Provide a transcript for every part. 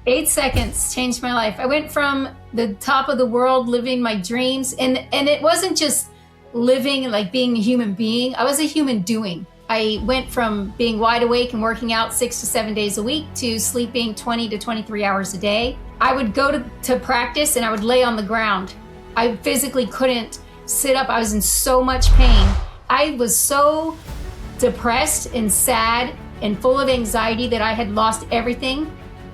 8 seconds changed my life. I went from the top of the world, living my dreams. And it wasn't just living, like being a human being. I was a human doing. I went from being wide awake and working out 6 to 7 days a week to sleeping 20 to 23 hours a day. I would go to practice and I would lay on the ground. I physically couldn't sit up. I was in so much pain. I was so depressed and sad and full of anxiety that I had lost everything.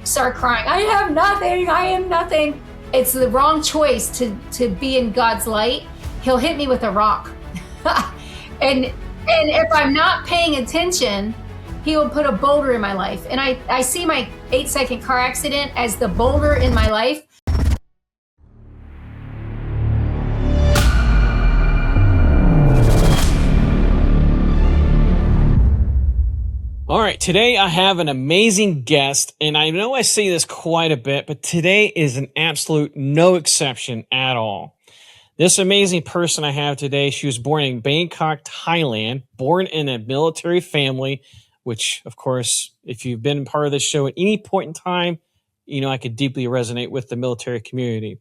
Start crying. I have nothing. I am nothing. It's the wrong choice to be in God's light. He'll hit me with a rock. and if I'm not paying attention, he will put a boulder in my life. And I see my 8-second car accident as the boulder in my life. All right, today I have an amazing guest, and I know I say this quite a bit, but today is an absolute no exception at all. This amazing person I have today, she was born in Bangkok, Thailand, born in a military family, which, of course, if you've been part of this show at any point in time, you know I could deeply resonate with the military community.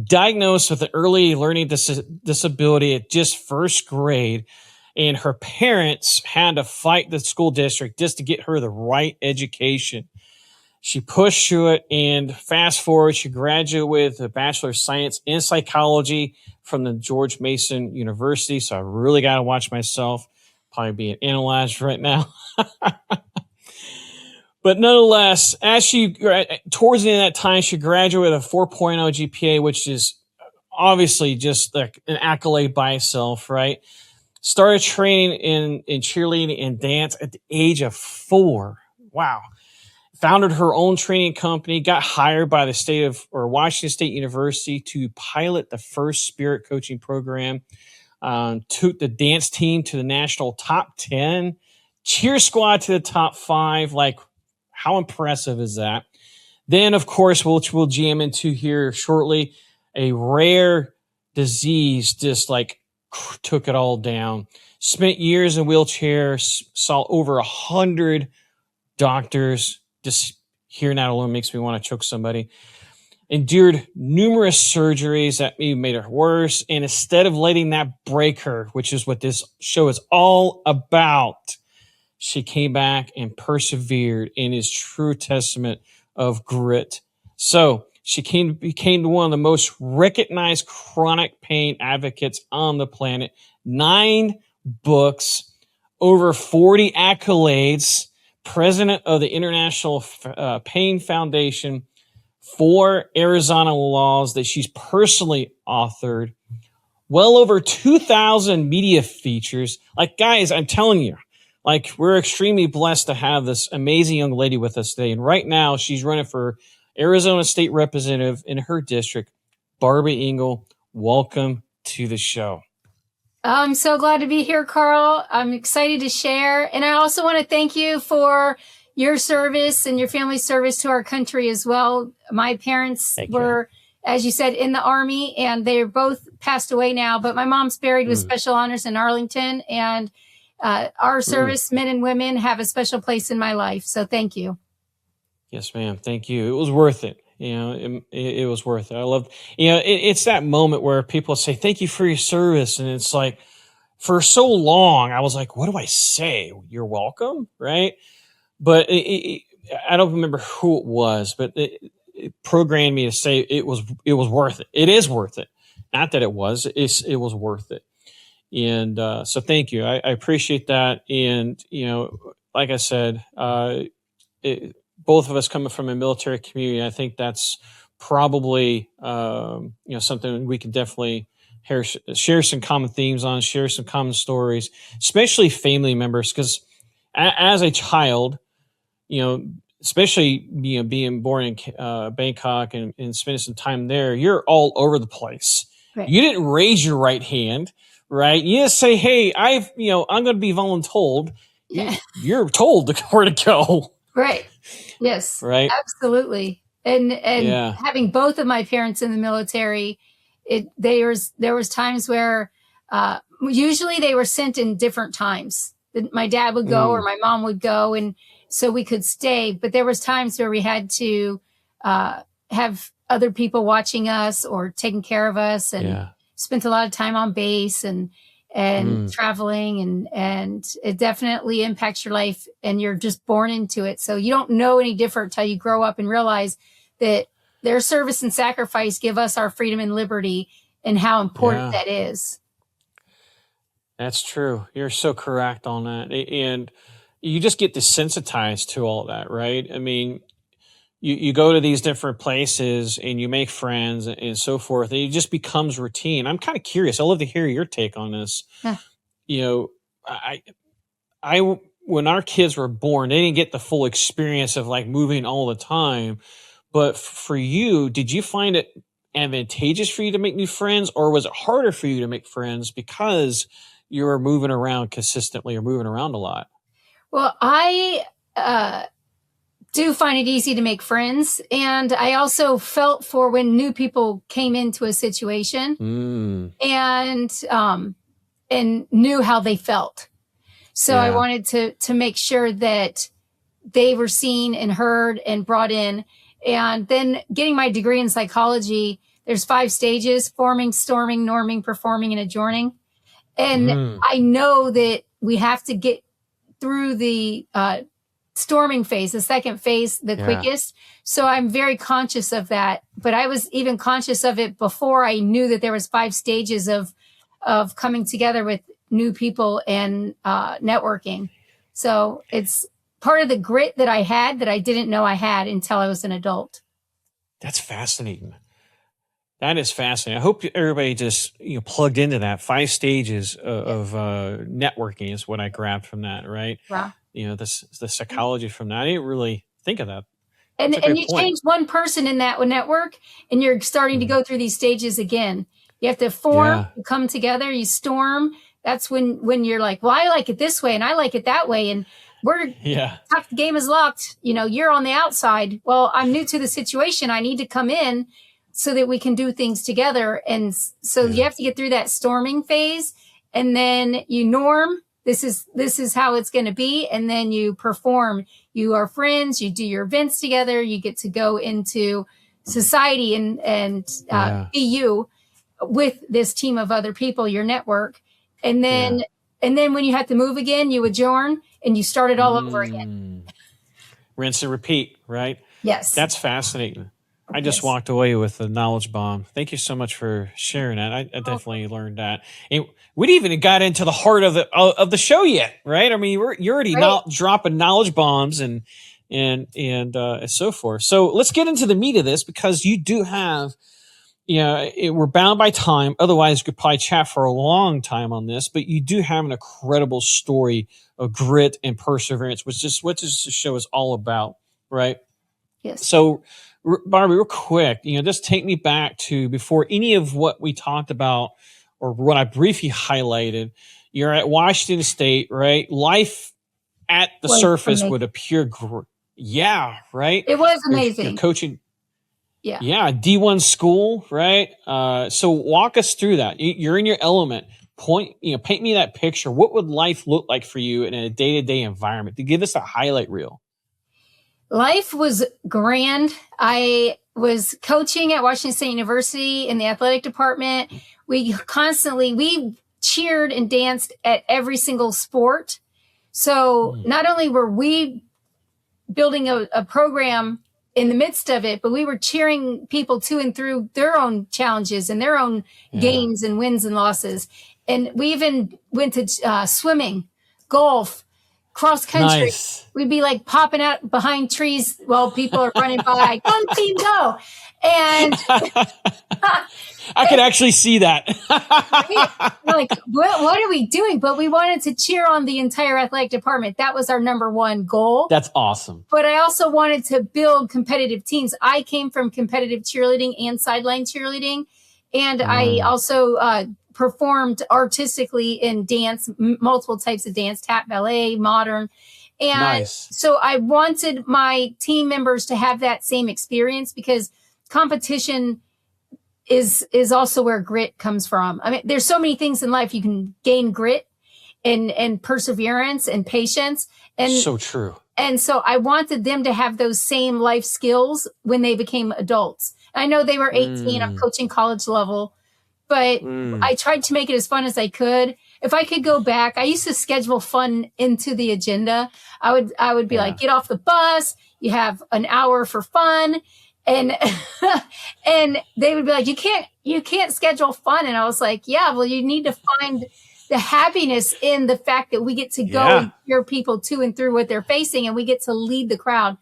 Diagnosed with an early learning disability at just first grade, and her parents had to fight the school district just to get her the right education. She pushed through it, and fast forward, she graduated with a Bachelor of Science in Psychology from the George Mason University. So I really got to watch myself, probably being analyzed right now. But nonetheless, as towards the end of that time, she graduated with a 4.0 GPA, which is obviously just like an accolade by itself, right? Started training in cheerleading and dance at the age of 4. Wow. Founded her own training company, got hired by the Washington State University to pilot the first spirit coaching program, took the dance team to the national top 10, cheer squad to the top 5. Like, how impressive is that? Then, of course, which we'll jam into here shortly, a rare disease just like took it all down. Spent years in wheelchairs, saw over 100 doctors. Just hearing that alone makes me want to choke somebody. Endured numerous surgeries that made her worse. And instead of letting that break her, which is what this show is all about, she came back and persevered and is true testament of grit. So she became one of the most recognized chronic pain advocates on the planet. 9 books, over 40 accolades, president of the International Pain Foundation, 4 Arizona laws that she's personally authored, well over 2,000 media features. Like, guys, I'm telling you, like, we're extremely blessed to have this amazing young lady with us today. And right now she's running for Arizona State Representative in her district. Barby Ingle, welcome to the show. I'm so glad to be here, Karl. I'm excited to share. And I also want to thank you for your service and your family's service to our country as well. My parents were, as you said, in the Army, and they're both passed away now. But my mom's buried with special honors in Arlington. And our service men and women have a special place in my life. So thank you. Yes, ma'am. Thank you. It was worth it. You know, it was worth it. I love, it's that moment where people say, thank you for your service. And it's like, for so long, I was like, what do I say? You're welcome. Right. But I don't remember who it was, but it programmed me to say it was worth it. It is worth it. Not that it was, it was worth it. And so thank you. I appreciate that. And, like I said, both of us coming from a military community, I think that's probably something we can definitely share some common themes on, share some common stories, especially family members. Because as a child, especially being born in Bangkok and spending some time there, you're all over the place. Right. You didn't raise your right hand, right? You just say, "Hey, I'm going to be voluntold." Yeah. You're told where to go. Right. Yes. Right. Absolutely. And having both of my parents in the military, there was times where usually they were sent in different times. My dad would go or my mom would go, and so we could stay. But there was times where we had to have other people watching us or taking care of us, and spent a lot of time on base and traveling, and it definitely impacts your life, and you're just born into it. So you don't know any different till you grow up and realize that their service and sacrifice give us our freedom and liberty, and how important that is. That's true. You're so correct on that. And you just get desensitized to all that, right? I mean, you go to these different places and you make friends and so forth, and it just becomes routine. I'm kind of curious. I'd love to hear your take on this. You know, I when our kids were born, they didn't get the full experience of like moving all the time. But for you, did you find it advantageous for you to make new friends, or was it harder for you to make friends because you were moving around consistently or moving around a lot? Well, I do find it easy to make friends. And I also felt for when new people came into a situation and knew how they felt. So I wanted to make sure that they were seen and heard and brought in. And then getting my degree in psychology, there's 5 stages: forming, storming, norming, performing, and adjourning. And I know that we have to get through the storming phase, the second phase, the quickest. So I'm very conscious of that. But I was even conscious of it before I knew that there was 5 stages of coming together with new people and networking. So it's part of the grit that I had that I didn't know I had until I was an adult. That's fascinating. That is fascinating. I hope everybody just plugged into that 5 stages of networking is what I grabbed from that, right? Wow. The psychology from that. I didn't really think of that. And you change one person in that network, and you're starting to go through these stages again. You have to form, you come together, you storm. That's when you're like, well, I like it this way and I like it that way. And we're the game is locked. You're on the outside. Well, I'm new to the situation. I need to come in so that we can do things together. And so you have to get through that storming phase, and then you norm. This is how it's going to be. And then you perform. You are friends. You do your events together. You get to go into society and be you with this team of other people, your network. And then when you have to move again, you adjourn and you start it all over again. Rinse and repeat, right? Yes. That's fascinating. I just walked away with a knowledge bomb. Thank you so much for sharing that. I definitely learned that. And we didn't even got into the heart of the show yet, right? I mean, you're already dropping knowledge bombs and so forth. So let's get into the meat of this, because you do have, we're bound by time. Otherwise, we could probably chat for a long time on this. But you do have an incredible story of grit and perseverance, which is what this show is all about, right? Yes. So, Barbie, real quick, just take me back to before any of what we talked about or what I briefly highlighted. You're at Washington State, right? Life at the surface would appear, right? It was amazing. You're coaching, yeah, D1 school, right? So walk us through that. You're in your element. Paint me that picture. What would life look like for you in a day-to-day environment? To give us a highlight reel. Life was grand. I was coaching at Washington State University in the athletic department. We cheered and danced at every single sport. So not only were we building a program in the midst of it, but we were cheering people to and through their own challenges and their own gains and wins and losses. And we even went to swimming, golf, cross country. Nice. We'd be like popping out behind trees while people are running by. Go team, go! And I could actually see that. We're like, what are we doing? But we wanted to cheer on the entire athletic department. That was our number one goal. That's awesome. But I also wanted to build competitive teams. I came from competitive cheerleading and sideline cheerleading. And I also performed artistically in dance, multiple types of dance, tap, ballet, modern. And so I wanted my team members to have that same experience, because competition is also where grit comes from. I mean, there's so many things in life you can gain grit and perseverance and patience. And so true. And so I wanted them to have those same life skills when they became adults. I know they were 18, I'm coaching college level, but I tried to make it as fun as I could. If I could go back, I used to schedule fun into the agenda. I would be like, get off the bus, you have an hour for fun. And, and they would be like, you can't schedule fun. And I was like, yeah, well, you need to find the happiness in the fact that we get to go and hear people to and through what they're facing, and we get to lead the crowd.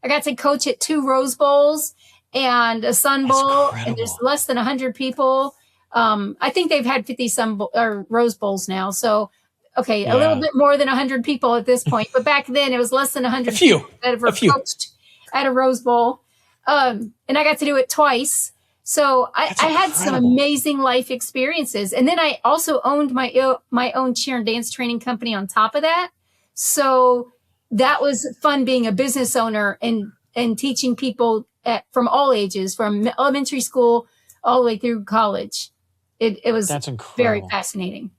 I got to coach at 2 Rose Bowls and a Sun Bowl, and there's less than 100 people. I think they've had 50 or Rose Bowls now. So, okay, a little bit more than 100 people at this point. But back then, it was less than 100 people that have coached at a Rose Bowl. And I got to do it twice. So I had some amazing life experiences. And then I also owned my own cheer and dance training company on top of that. So that was fun being a business owner and teaching people from all ages, from elementary school all the way through college. It was very fascinating.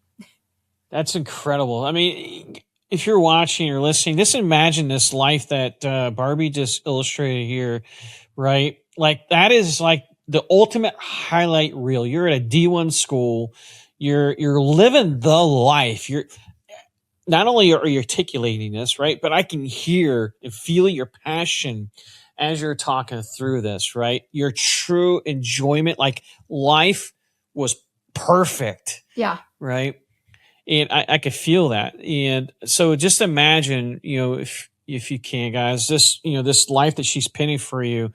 That's incredible. I mean, if you're watching or listening, just imagine this life that Barbie just illustrated here, right? Like that is like the ultimate highlight reel. You're at a D1 school. You're living the life. You're not only are you articulating this, right? But I can hear and feel your passion as you're talking through this, right? Your true enjoyment, like life was perfect. Yeah. Right. And I could feel that. And so just imagine, if you can, guys, this life that she's pinning for you,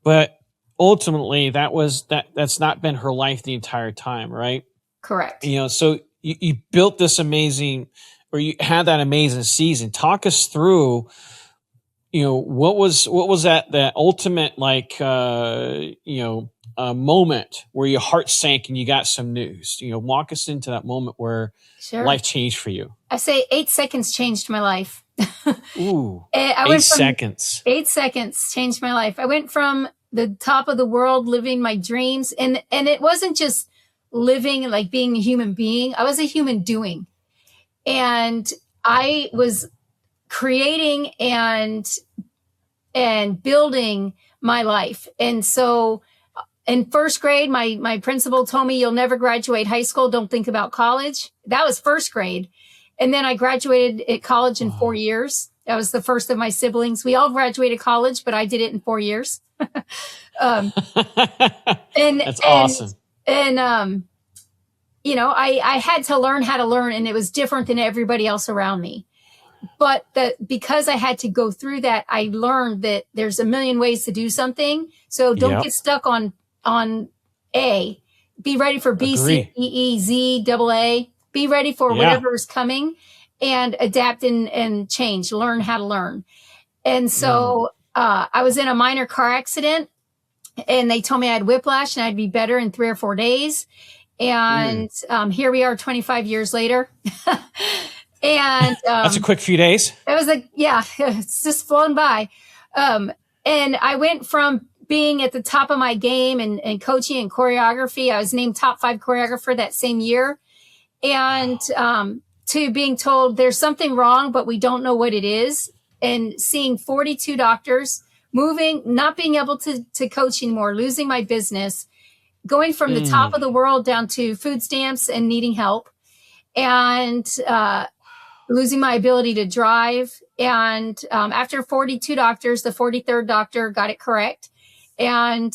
but ultimately that's not been her life the entire time. Right. Correct. So you built this amazing, or you had that amazing season. Talk us through, what was that ultimate, like, moment where your heart sank and you got some news. Walk us into that moment where life changed for you. I say 8 seconds changed my life. Ooh, 8 seconds. 8 seconds changed my life. I went from the top of the world, living my dreams, and it wasn't just living, like being a human being. I was a human doing, and I was creating and building my life. And so in first grade, my principal told me, you'll never graduate high school. Don't think about college. That was first grade. And then I graduated at college in 4 years. That was the first of my siblings. We all graduated college, but I did it in 4 years. That's awesome. And, I had to learn how to learn, and it was different than everybody else around me. But because I had to go through that, I learned that there's a million ways to do something. So don't get stuck on A. Be ready for B, C, E, E, Z, double A. Be ready for whatever is coming, and adapt and change. Learn how to learn. And so I was in a minor car accident, and they told me I had whiplash and I'd be better in 3 or 4 days. And here we are 25 years later. And that's a quick few days. It was it's just flown by. And I went from being at the top of my game and coaching and choreography. I was named top 5 choreographer that same year. And to being told there's something wrong, but we don't know what it is. And seeing 42 doctors, moving, not being able to coach anymore, losing my business, going from the top of the world down to food stamps and needing help. And losing my ability to drive. And after 42 doctors, the 43rd doctor got it correct and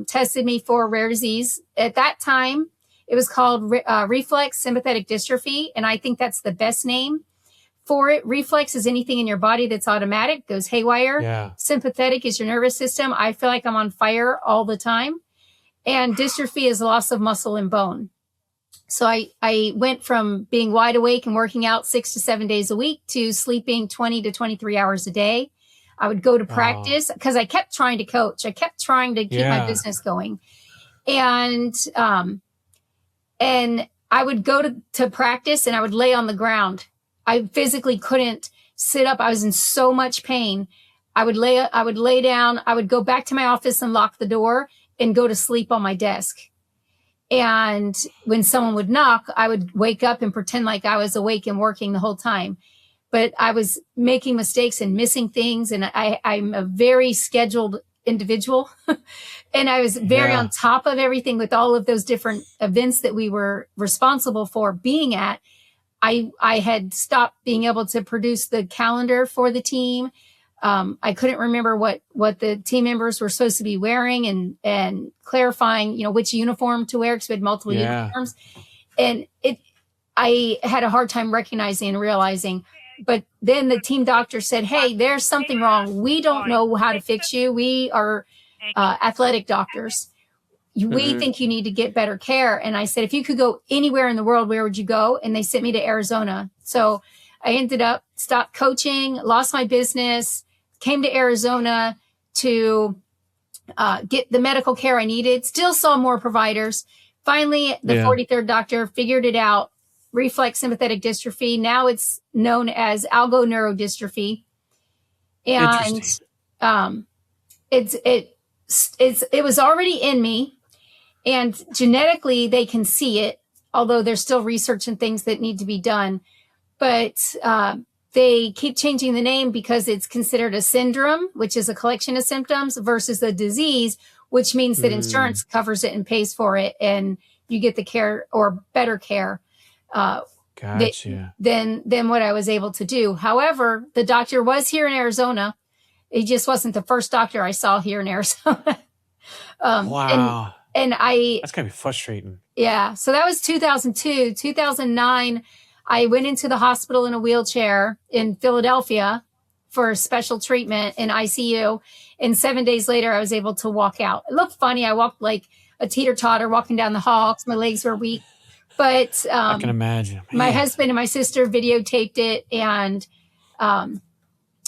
tested me for rare disease. At that time, it was called Reflex Sympathetic Dystrophy. And I think that's the best name for it. Reflex is anything in your body that's automatic, goes haywire. Yeah. Sympathetic is your nervous system. I feel like I'm on fire all the time. And dystrophy is loss of muscle and bone. So I went from being wide awake and working out 6 to 7 days a week to sleeping 20 to 23 hours a day. I would go to practice because I kept trying to coach. I kept trying to keep my business going. And I would go to practice and I would lay on the ground. I physically couldn't sit up. I was in so much pain. I would lay down. I would go back to my office and lock the door and go to sleep on my desk. And when someone would knock, I would wake up and pretend like I was awake and working the whole time. but I was making mistakes and missing things. And I'm a very scheduled individual. And I was very on top of everything with all of those different events that we were responsible for being at. I had stopped being able to produce the calendar for the team. I couldn't remember what the team members were supposed to be wearing and clarifying, which uniform to wear, because we had multiple uniforms. And I had a hard time recognizing and realizing. But then the team doctor said, "Hey, there's something wrong. We don't know how to fix you. We are athletic doctors. We think you need to get better care." And I said, "If you could go anywhere in the world, where would you go?" And they sent me to Arizona. So I ended up stopped coaching, lost my business, came to Arizona to get the medical care I needed, still saw more providers. Finally, the 43rd doctor figured it out. Reflex Sympathetic Dystrophy. Now it's known as algoneurodystrophy. And it was already in me, and genetically they can see it, although there's still research and things that need to be done. But they keep changing the name because it's considered a syndrome, which is a collection of symptoms, versus a disease, which means that insurance covers it and pays for it, and you get the care or better care than what I was able to do. However, the doctor was here in Arizona. He just wasn't the first doctor I saw here in Arizona. Wow. And that's gotta be frustrating. Yeah. So that was 2002. 2009, I went into the hospital in a wheelchair in Philadelphia for special treatment in ICU. And 7 days later, I was able to walk out. It looked funny. I walked like a teeter-totter walking down the hall because my legs were weak. But I can imagine. My husband and my sister videotaped it, and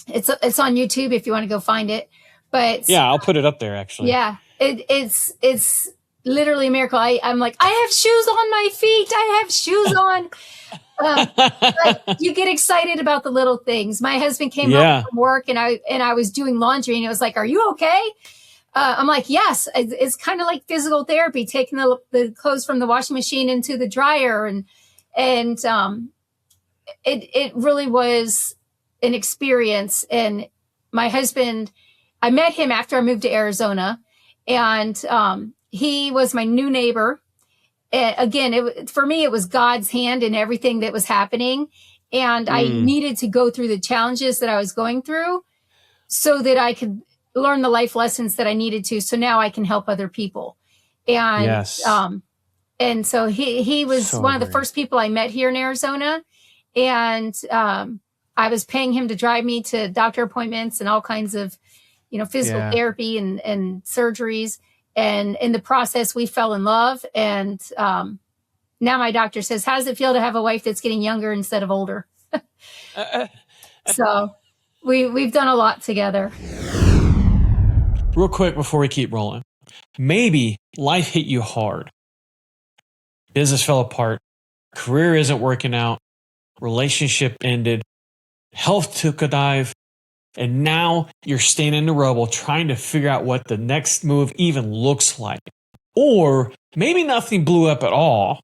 it's on YouTube if you want to go find it. But yeah, I'll put it up there actually. Yeah, it's literally a miracle. I'm like, I have shoes on my feet. I have shoes on. Like, you get excited about the little things. My husband came home from work, and I was doing laundry, and it was like, "Are you okay?" I'm like, "Yes." It's kind of like physical therapy, taking the clothes from the washing machine into the dryer, and it really was an experience. And my husband, I met him after I moved to Arizona, and he was my new neighbor. Again, for me, it was God's hand in everything that was happening. And I needed to go through the challenges that I was going through so that I could learn the life lessons that I needed to. So now I can help other people. And, and so he was one of the first people I met here in Arizona. And I was paying him to drive me to doctor appointments and all kinds of, physical therapy and surgeries. And in the process, we fell in love. And now my doctor says, "How does it feel to have a wife that's getting younger instead of older?" So we've done a lot together. Real quick before we keep rolling. Maybe life hit you hard. Business fell apart. Career isn't working out. Relationship ended. Health took a dive. And now you're staying in the rubble trying to figure out what the next move even looks like. Or maybe nothing blew up at all.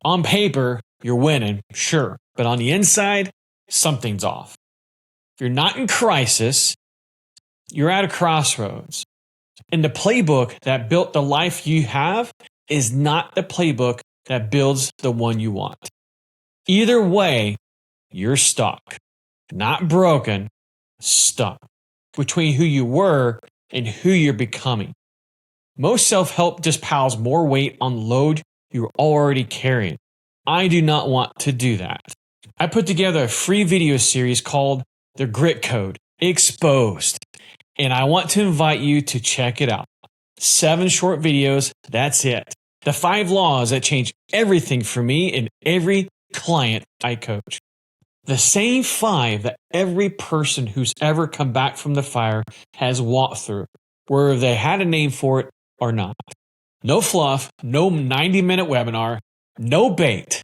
On paper, you're winning, sure. But on the inside, something's off. If you're not in crisis, you're at a crossroads. And the playbook that built the life you have is not the playbook that builds the one you want. Either way, you're stuck. Not broken, stuck between who you were and who you're becoming. Most self-help just piles more weight on the load you're already carrying. I do not want to do that. I put together a free video series called The Grit Code Exposed, and I want to invite you to check it out. 7 short videos, that's it. The 5 laws that change everything for me and every client I coach. The same 5 that every person who's ever come back from the fire has walked through, whether they had a name for it or not. No fluff, no 90-minute webinar, no bait,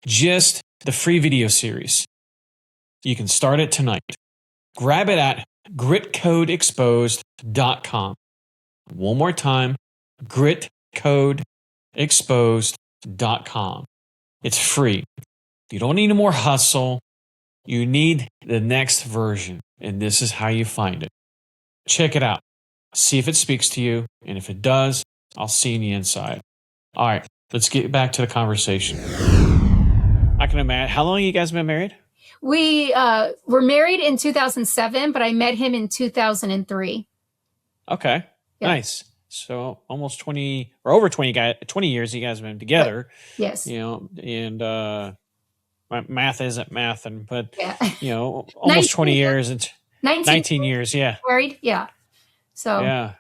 just the free video series. You can start it tonight. Grab it at gritcodeexposed.com. One more time, gritcodeexposed.com. It's free. You don't need any more hustle. You need the next version, and this is how you find it. Check it out. See if it speaks to you, and if it does, I'll see you on the inside. All right, let's get back to the conversation. I can imagine. How long have you guys been married? We were married in 2007, but I met him in 2003. Okay, yeah. Nice. So almost 20 or over 20 years you guys have been together. Yes. And my math isn't mathing, but almost 20 years and 19 years. Yeah. Married. Yeah. So. Yeah.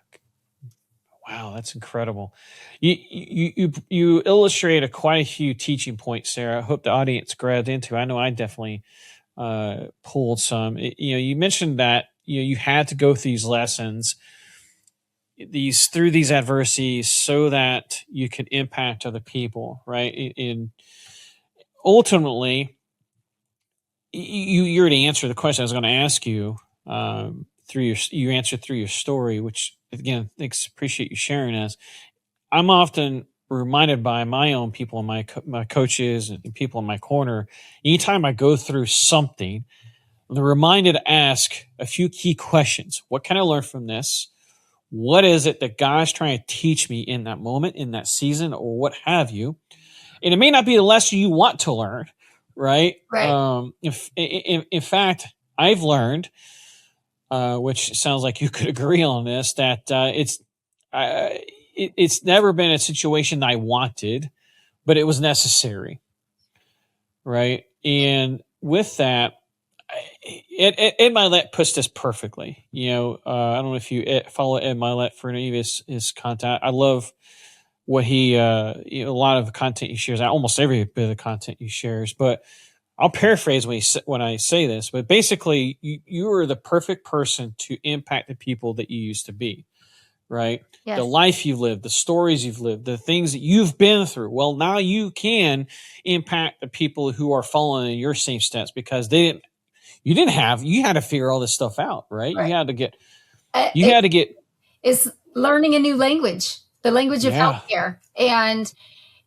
Wow, that's incredible. You illustrated quite a few teaching points there. I hope the audience grabbed into. I know I definitely pulled some. You mentioned that you had to go through these lessons, through these adversities, so that you could impact other people, right? And ultimately, you already answered the question I was going to ask you you answered through your story, which again, appreciate you sharing us. I'm often reminded by my own people, my coaches and people in my corner. Anytime I go through something, I'm reminded to ask a few key questions. What can I learn from this? What is it that God's trying to teach me in that moment, in that season, or what have you? And it may not be the lesson you want to learn, right? Right. In fact, I've learned, which sounds like you could agree on this, that it's never been a situation I wanted, but it was necessary, right? And with that, Ed Milet puts this perfectly. I don't know if you follow Ed Milet for any of his content. I love what he, a lot of the content he shares, almost every bit of the content he shares. But I'll paraphrase when I say this. But basically, you are the perfect person to impact the people that you used to be, right? Yes. The life you've lived, the stories you've lived, the things that you've been through. Well, now you can impact the people who are following in your same steps because you had to figure all this stuff out, right? You had to get, it's learning a new language, the language of healthcare. And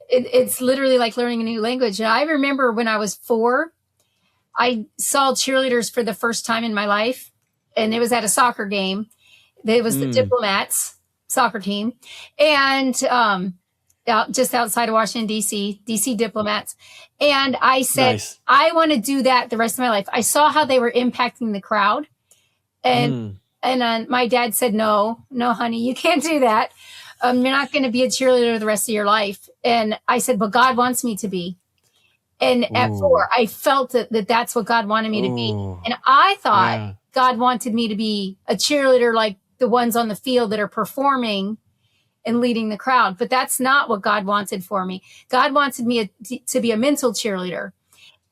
it's literally like learning a new language. And I remember when I was 4, I saw cheerleaders for the first time in my life, and it was at a soccer game. It was the Diplomats soccer team. And, just outside of Washington, DC Diplomats. And I said, nice. I want to do that the rest of my life. I saw how they were impacting the crowd. And my dad said, no, honey, you can't do that. You're not going to be a cheerleader the rest of your life. And I said, but God wants me to be. And at 4, I felt that that's what God wanted me to be. And I thought God wanted me to be a cheerleader like the ones on the field that are performing and leading the crowd. But that's not what God wanted for me. God wanted me to be a mental cheerleader.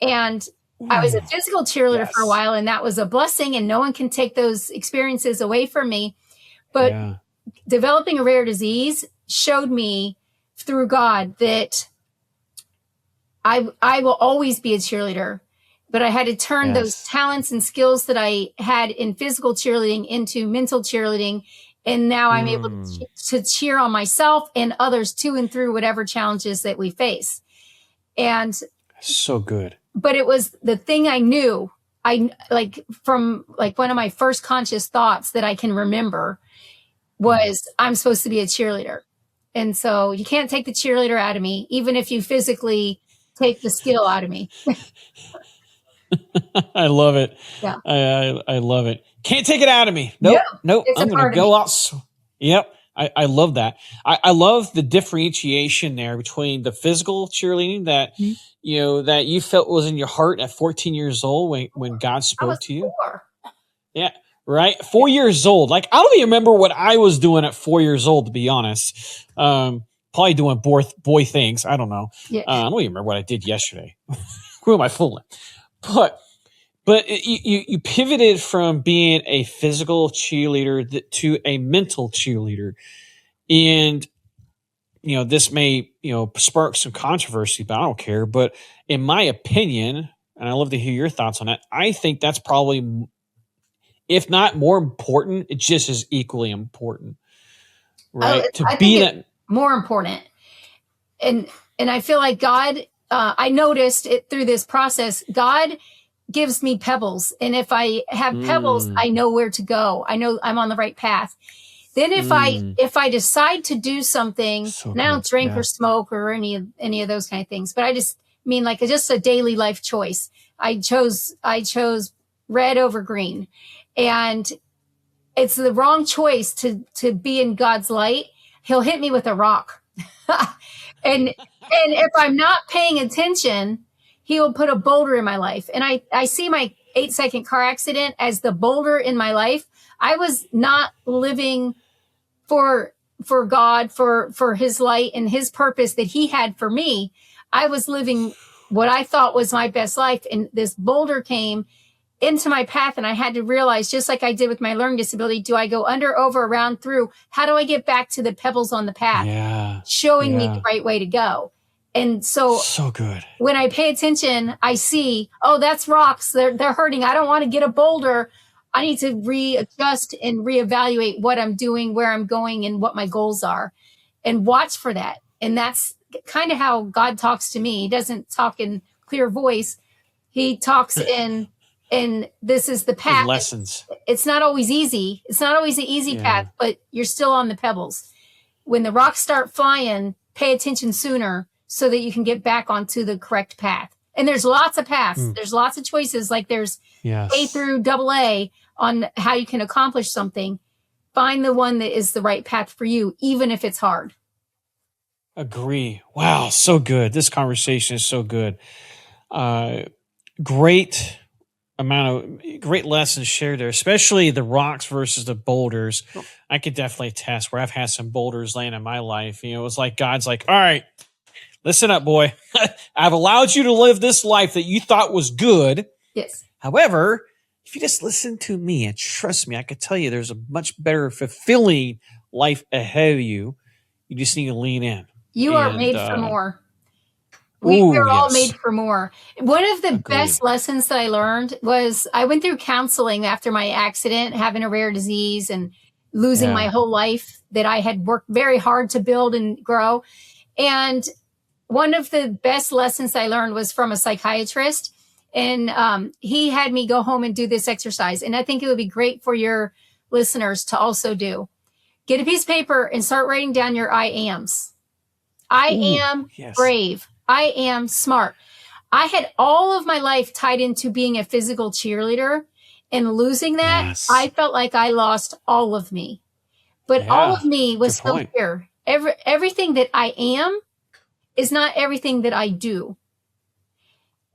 And I was a physical cheerleader for a while, and that was a blessing, and no one can take those experiences away from me. But developing a rare disease showed me through God that I will always be a cheerleader, but I had to turn those talents and skills that I had in physical cheerleading into mental cheerleading. And now I'm able to cheer on myself and others to and through whatever challenges that we face. And so good. But it was the thing I knew, from one of my first conscious thoughts that I can remember was I'm supposed to be a cheerleader. And so you can't take the cheerleader out of me, even if you physically take the skill out of me. I love it. Yeah. I love it. Can't take it out of me. Nope. I'm going to go out. Yep. I love that. I love the differentiation there between the physical cheerleading that, that you felt was in your heart at 14 years old when God spoke to you. 4. Yeah. Right. 4 years old. Like, I don't even remember what I was doing at 4 years old, to be honest. Probably doing boy things. I don't know. Yeah. I don't even remember what I did yesterday. Who am I fooling? But you pivoted from being a physical cheerleader to a mental cheerleader. And, this may, spark some controversy, but I don't care. But in my opinion, and I'd love to hear your thoughts on that, I think that's probably, if not more important, it's just as equally important, right? I think it's more important. And I feel like God, I noticed it through this process, God gives me pebbles. And if I have pebbles, I know where to go. I know I'm on the right path. Then if I decide to do something, and I don't drink or smoke or any of those kind of things, but I just mean like just a daily life choice. I chose red over green, and it's the wrong choice to be in God's light. He'll hit me with a rock. and if I'm not paying attention, he will put a boulder in my life. And I see my 8-second car accident as the boulder in my life. I was not living for God, for his light and his purpose that he had for me. I was living what I thought was my best life. And this boulder came into my path, and I had to realize, just like I did with my learning disability, do I go under, over, around, through? How do I get back to the pebbles on the path? Showing me the right way to go. And so good. When I pay attention, I see, oh, that's rocks. They're hurting. I don't want to get a boulder. I need to readjust and reevaluate what I'm doing, where I'm going, and what my goals are, and watch for that. And that's kind of how God talks to me. He doesn't talk in clear voice. He talks in this is the path. Lessons. It's not always easy. It's not always the easy path, but you're still on the pebbles. When the rocks start flying, pay attention sooner so that you can get back onto the correct path. And there's lots of paths. There's lots of choices. Like there's A through AA on how you can accomplish something. Find the one that is the right path for you, even if it's hard. Agree. Wow. So good. This conversation is so good. Great lessons shared there, especially the rocks versus the boulders. I could definitely attest where I've had some boulders laying in my life. You know, it was like God's like, all right, listen up, boy. I've allowed you to live this life that you thought was good. Yes. However, if you just listen to me and trust me, I could tell you there's a much better, fulfilling life ahead of you. You just need to lean in. You are made for more. We're all made for more. One of the best lessons that I learned was I went through counseling after my accident, having a rare disease and losing my whole life that I had worked very hard to build and grow. And one of the best lessons I learned was from a psychiatrist. And he had me go home and do this exercise. And I think it would be great for your listeners to also do. Get a piece of paper and start writing down your I ams. I am brave. I am smart. I had all of my life tied into being a physical cheerleader, and losing that, I felt like I lost all of me. But all of me was still here. Everything that I am is not everything that I do.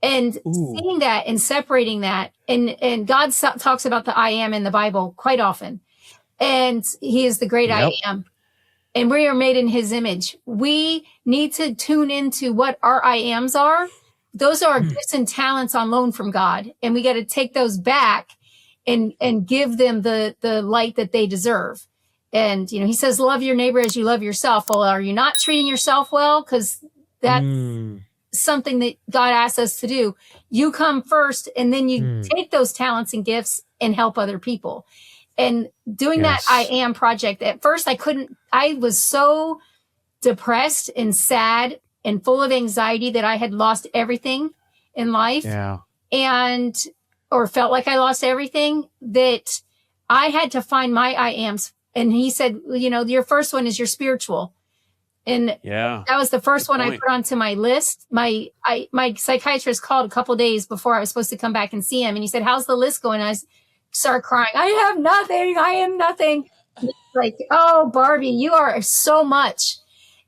And seeing that and separating that, and God talks about the I am in the Bible quite often. And he is the great I am. And we are made in his image. We need to tune into what our I ams are. Those are gifts and talents on loan from God. And we got to take those back and give them the light that they deserve. And, you know, he says, love your neighbor as you love yourself. Well, are you not treating yourself well? Because that's something that God asks us to do. You come first, and then you take those talents and gifts and help other people. And doing that I am project, at first I was so depressed and sad and full of anxiety that I had lost everything in life or felt like I lost everything, that I had to find my I ams. And he said, you know, your first one is your spiritual. And that was the first one I put onto my list. My psychiatrist called a couple of days before I was supposed to come back and see him. And he said, how's the list going? And I started crying. I have nothing. I am nothing. Like, oh, Barbie, you are so much.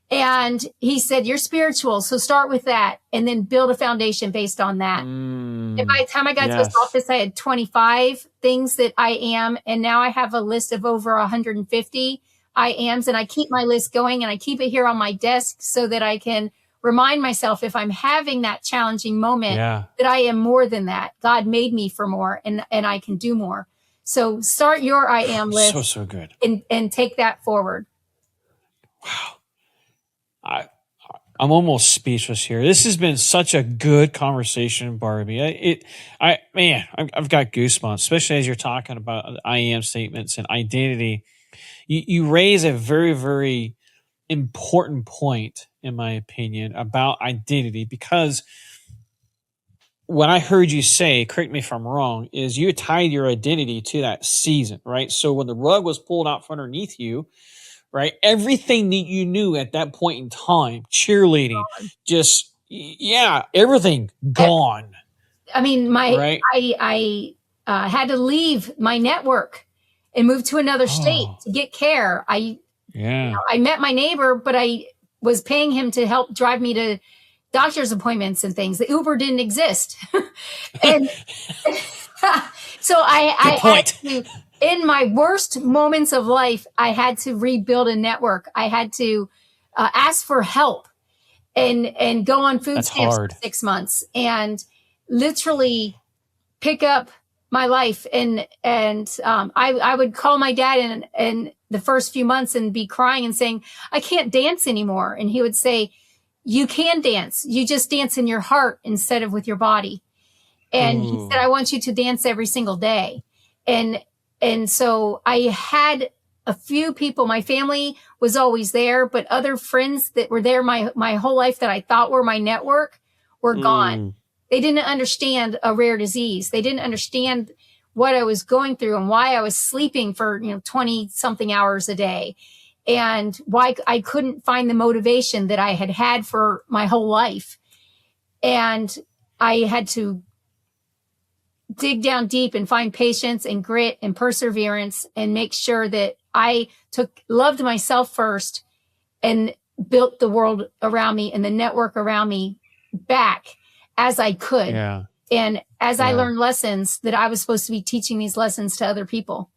And he said, you're spiritual. So start with that and then build a foundation based on that. And by the time I got to his office, I had 25 things that I am. And now I have a list of over 150 I ams. And I keep my list going, and I keep it here on my desk so that I can remind myself, if I'm having that challenging moment, that I am more than that. God made me for more, and I can do more. So start your I am list. So good. And take that forward. Wow. I'm almost speechless here. This has been such a good conversation, Barbie. I've got goosebumps, especially as you're talking about I am statements and identity. You raise a very, very important point, in my opinion, about identity, because what I heard you say, correct me if I'm wrong, is you tied your identity to that season, right? So when the rug was pulled out from underneath you, right, everything that you knew at that point in time, cheerleading, just, yeah, everything gone. I mean, right? I had to leave my network and move to another state to get care. I met my neighbor, but I was paying him to help drive me to doctor's appointments and things. The Uber didn't exist. And so I had to, in my worst moments of life, I had to rebuild a network. I had to ask for help and go on food stamps for 6 months and literally pick up my life. And I would call my dad in the first few months and be crying and saying, I can't dance anymore. And he would say, you can dance. You just dance in your heart instead of with your body. And he said, I want you to dance every single day. And so I had a few people, my family was always there, but other friends that were there my whole life that I thought were my network were gone. They didn't understand a rare disease. They didn't understand what I was going through and why I was sleeping for, 20 something hours a day, and why I couldn't find the motivation that I had for my whole life. And I had to dig down deep and find patience and grit and perseverance and make sure that I loved myself first and built the world around me and the network around me back as I could. Yeah. And as I learned lessons that I was supposed to be teaching these lessons to other people.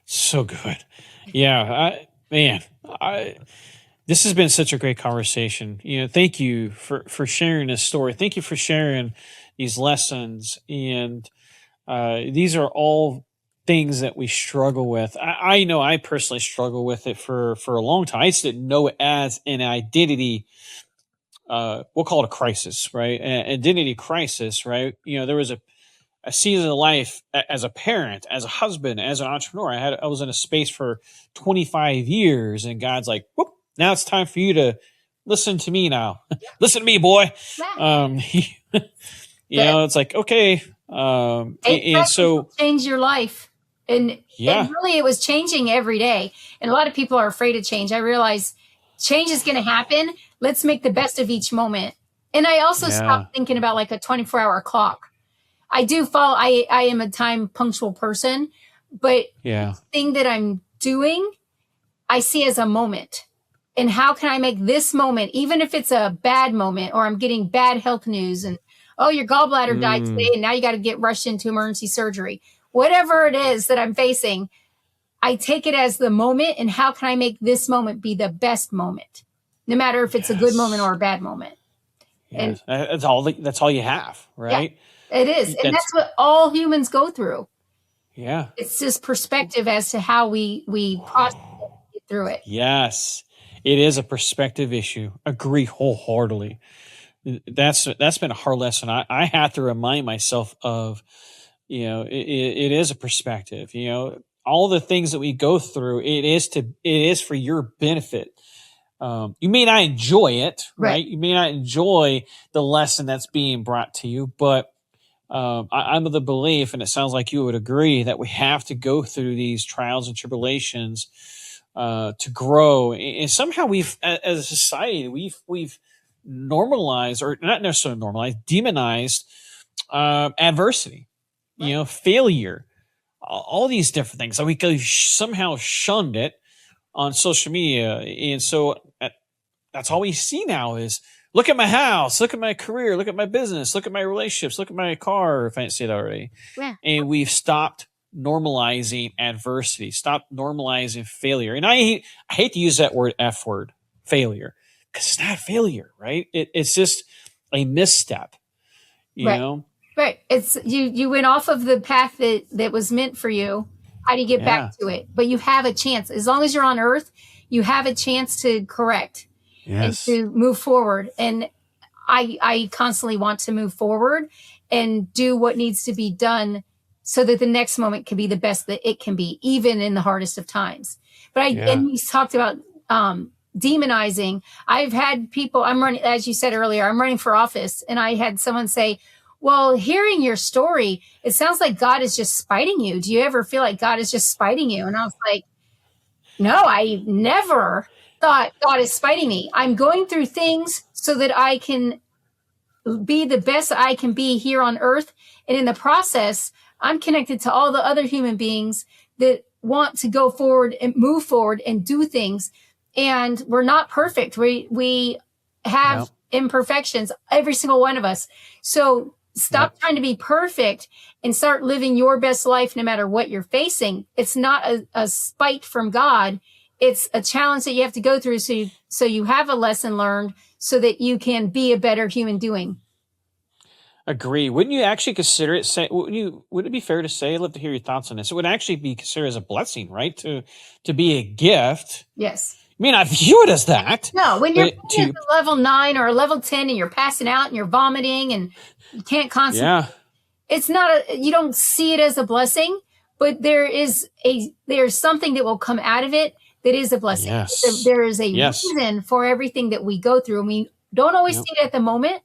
So good. Yeah. This has been such a great conversation. Thank you for sharing this story. Thank you for sharing these lessons. And these are all things that we struggle with. I know I personally struggle with it for a long time. I just didn't know it as an identity. We'll call it a crisis, right? An identity crisis, right? There was a season of life as a parent, as a husband, as an entrepreneur. I was in a space for 25 years, and God's like, whoop, now it's time for you to listen to me now. Listen to me, boy. It's like, okay. And so change your life. And really it was changing every day. And a lot of people are afraid of change. I realize change is going to happen. Let's make the best of each moment. And I also stopped thinking about like a 24-hour clock. I do follow, I am a time punctual person, but the thing that I'm doing, I see as a moment. And how can I make this moment, even if it's a bad moment or I'm getting bad health news and, oh, your gallbladder died today and now you got to get rushed into emergency surgery. Whatever it is that I'm facing, I take it as the moment, and how can I make this moment be the best moment, no matter if it's a good moment or a bad moment. And that's all you have, right? Yeah, it is. And that's what all humans go through. Yeah. It's this perspective as to how we process it, get through it. Yes. It is a perspective issue. Agree wholeheartedly. That's been a hard lesson. I have to remind myself of, it is a perspective, all the things that we go through, it is for your benefit. You may not enjoy it, right? You may not enjoy the lesson that's being brought to you, but I'm of the belief, and it sounds like you would agree, that we have to go through these trials and tribulations to grow. And somehow as a society, we've normalized, or not necessarily normalized, demonized adversity, failure, all these different things. So we somehow shunned it on social media. And so that's all we see now is, look at my house, look at my career, look at my business, look at my relationships, look at my car, if I didn't say that already. Yeah. And we've stopped normalizing adversity, stopped normalizing failure. And I hate to use that F word, failure, because it's not failure, right? It's just a misstep, you know? Right. It's you went off of the path that was meant for you. How do you get back to it? But you have a chance. As long as you're on earth, you have a chance to correct and to move forward. And I constantly want to move forward and do what needs to be done so that the next moment can be the best that it can be, even in the hardest of times. But and we talked about demonizing. I've had people, I'm running, as you said earlier, I'm running for office, and I had someone say, well, hearing your story, it sounds like God is just spiting you. Do you ever feel like God is just spiting you? And I was like, no, I never thought God is spiting me. I'm going through things so that I can be the best I can be here on earth. And in the process, I'm connected to all the other human beings that want to go forward and move forward and do things. And we're not perfect. We have imperfections, every single one of us. So stop trying to be perfect and start living your best life no matter what you're facing. It's not a spite from God. It's a challenge that you have to go through so you have a lesson learned so that you can be a better human doing. Agree. Wouldn't you actually consider it? Would it be fair to say? I'd love to hear your thoughts on this. It would actually be considered as a blessing, right? To be a gift. Yes. I mean, I view it as that. No, when you're at a level 9 or a level 10 and you're passing out and you're vomiting and you can't concentrate. It's not you don't see it as a blessing, but there's something that will come out of it that is a blessing. Yes. There is a reason for everything that we go through. And we don't always see it at the moment,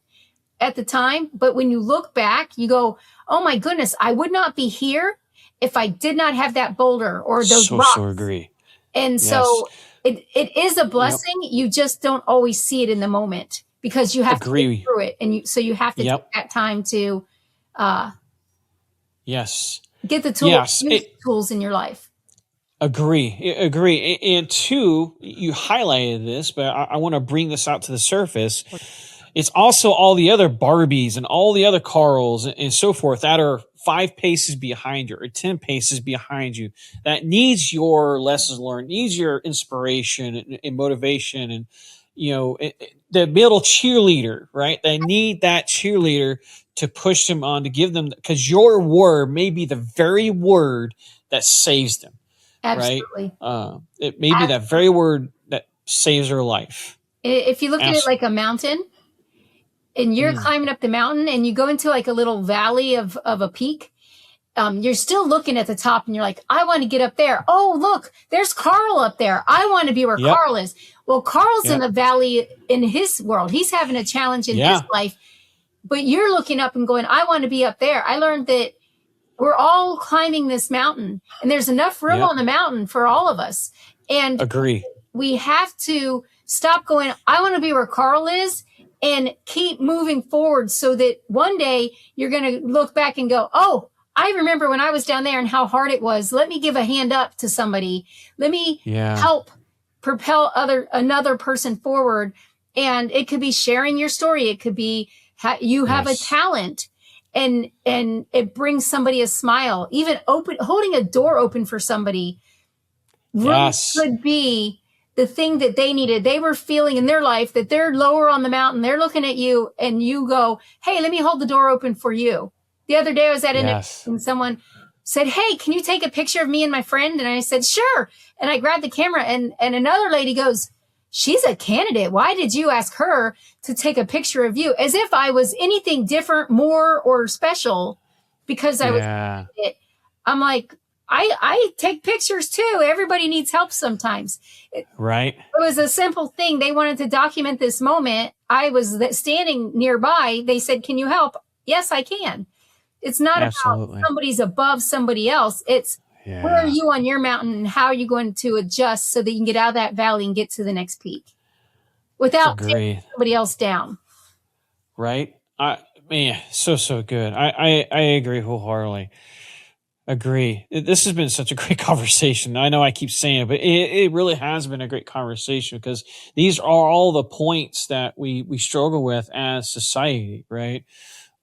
at the time, but when you look back, you go, oh my goodness, I would not be here if I did not have that boulder or those rocks. So agree. And so it is a blessing. You just don't always see it in the moment because you have to get through it. And so you have to take that time to get the tools, use the tools in your life. Agree. And two, you highlighted this, but I want to bring this out to the surface. It's also all the other Barbies and all the other Karls and so forth that are 5 paces behind you or 10 paces behind you that needs your lessons learned, needs your inspiration and motivation, and the middle cheerleader, right? They need that cheerleader to push them on, to give them, because your word may be the very word that saves them. Absolutely. Right? It may be that very word that saves their life. If you look at it like a mountain, and you're climbing up the mountain and you go into like a little valley of a peak, you're still looking at the top and you're like, I want to get up there. Oh, look, there's Karl up there. I want to be where Karl is. Well, Karl's in the valley in his world. He's having a challenge in his life, but you're looking up and going, I want to be up there. I learned that we're all climbing this mountain and there's enough room on the mountain for all of us. And we have to stop going, I want to be where Karl is, and keep moving forward so that one day you're going to look back and go, oh, I remember when I was down there and how hard it was. Let me give a hand up to somebody. Let me help propel another person forward. And it could be sharing your story. It could be you have a talent and it brings somebody a smile. Even holding a door open for somebody really could be the thing that they needed. They were feeling in their life that they're lower on the mountain. They're looking at you and you go, hey, let me hold the door open for you. The other day I was at an event and someone said, hey, can you take a picture of me and my friend? And I said, sure. And I grabbed the camera and another lady goes, she's a candidate. Why did you ask her to take a picture of you? As if I was anything different, more, or special because I was it. I'm like, I take pictures too. Everybody needs help sometimes. Right. It was a simple thing. They wanted to document this moment. I was standing nearby. They said, can you help? Yes, I can. It's not about somebody's above somebody else. It's where are you on your mountain and how are you going to adjust so that you can get out of that valley and get to the next peak without taking somebody else down. Right. Man, so good. I agree wholeheartedly. Agree. This has been such a great conversation. I know I keep saying it, but it really has been a great conversation because these are all the points that we struggle with as society, right?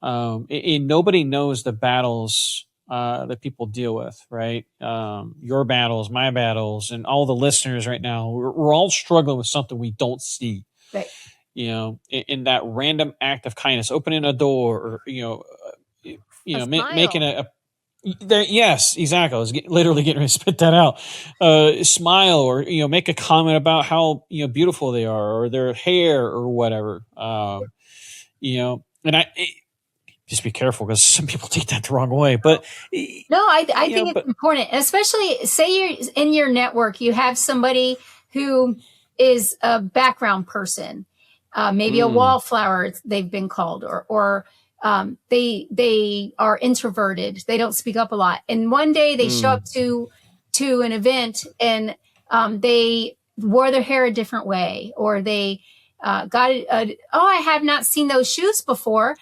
And nobody knows the battles that people deal with, right? Your battles, my battles, and all the listeners right now, we're all struggling with something we don't see. Right. In that random act of kindness, opening a door, or making a yes, exactly. I was literally getting ready to spit that out. Smile, or make a comment about how beautiful they are, or their hair, or whatever. And just be careful because some people take that the wrong way. But no, I think it's important, especially say you're in your network. You have somebody who is a background person, maybe a wallflower, they've been called, or they are introverted. They don't speak up a lot. And one day they show up to an event and they wore their hair a different way, or they I have not seen those shoes before.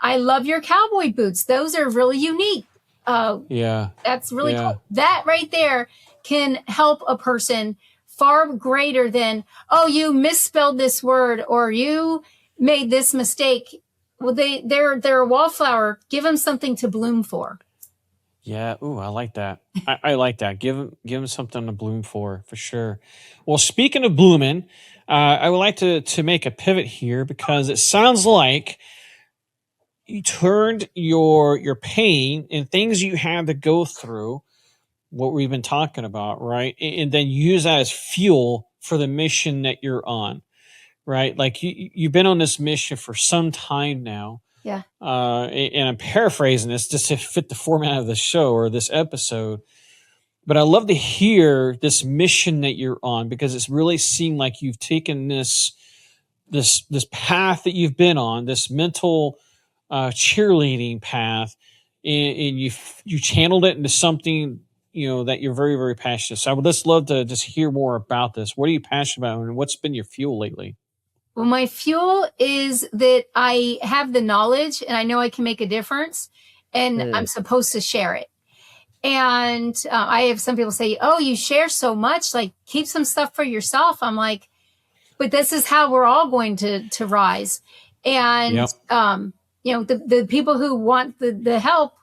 I love your cowboy boots. Those are really unique. That's really cool. That right there can help a person far greater than, oh, you misspelled this word or you made this mistake. Well, they're a wallflower. Give them something to bloom for. Yeah. Ooh, I like that. I like that. Give them something to bloom for sure. Well, speaking of blooming, I would like to make a pivot here because it sounds like you turned your pain and things you had to go through, what we've been talking about, right? And then use that as fuel for the mission that you're on, right? Like you've been on this mission for some time now. Yeah. And I'm paraphrasing this just to fit the format of the show or this episode. But I love to hear this mission that you're on because it's really seemed like you've taken this path that you've been on, this mental cheerleading path, and you channeled it into something that you're very, very passionate. So I would just love to just hear more about this. What are you passionate about, and what's been your fuel lately? Well, my fuel is that I have the knowledge and I know I can make a difference, and I'm supposed to share it. And I have some people say, oh, you share so much, like keep some stuff for yourself. I'm like, but this is how we're all going to rise. And, the people who want the help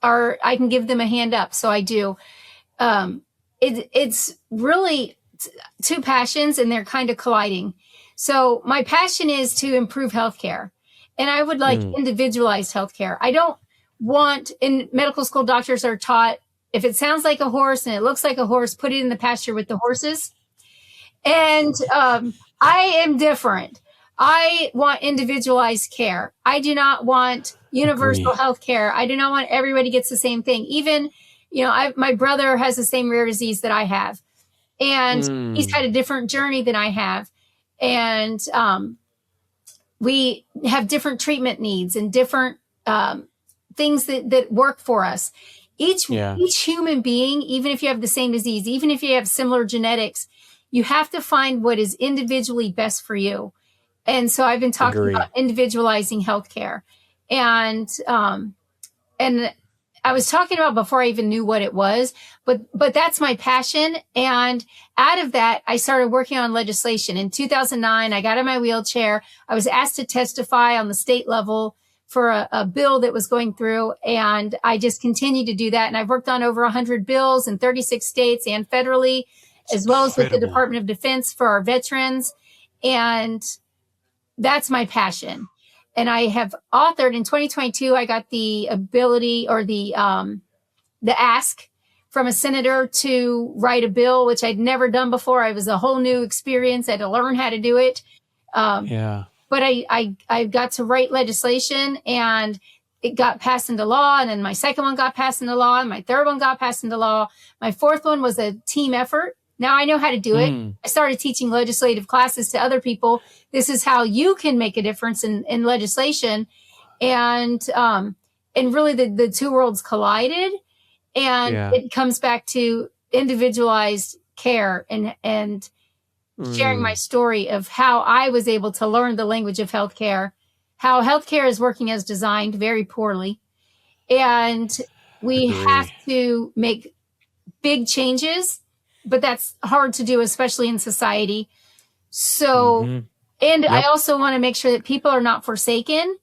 I can give them a hand up. So I do. It's really two passions and they're kind of colliding. So my passion is to improve healthcare, and I would like individualized healthcare. I don't want, in medical school, doctors are taught, if it sounds like a horse and it looks like a horse, put it in the pasture with the horses. And I am different. I want individualized care. I do not want universal health care. I do not want everybody gets the same thing. Even, my brother has the same rare disease that I have, and he's had a different journey than I have. And we have different treatment needs and different things that work for us. Each human being, even if you have the same disease, even if you have similar genetics, you have to find what is individually best for you. And so I've been talking about individualizing healthcare, and I was talking about before I even knew what it was, but that's my passion. And out of that, I started working on legislation. In 2009, I got in my wheelchair. I was asked to testify on the state level for a bill that was going through, and I just continued to do that. And I've worked on over 100 bills in 36 states and federally, as well as with the Department of Defense for our veterans. And that's my passion. And I have authored in 2022, I got the ability or the ask from a senator to write a bill, which I'd never done before. It was a whole new experience. I had to learn how to do it. But I got to write legislation, and it got passed into law. And then my second one got passed into law, and my third one got passed into law. My fourth one was a team effort. Now I know how to do it. I started teaching legislative classes to other people. This is how you can make a difference in legislation. And really the two worlds collided, and it comes back to individualized care and sharing my story of how I was able to learn the language of healthcare, how healthcare is working as designed very poorly. And we have to make big changes, but that's hard to do, especially in society. So, I also want to make sure that people are not forsaken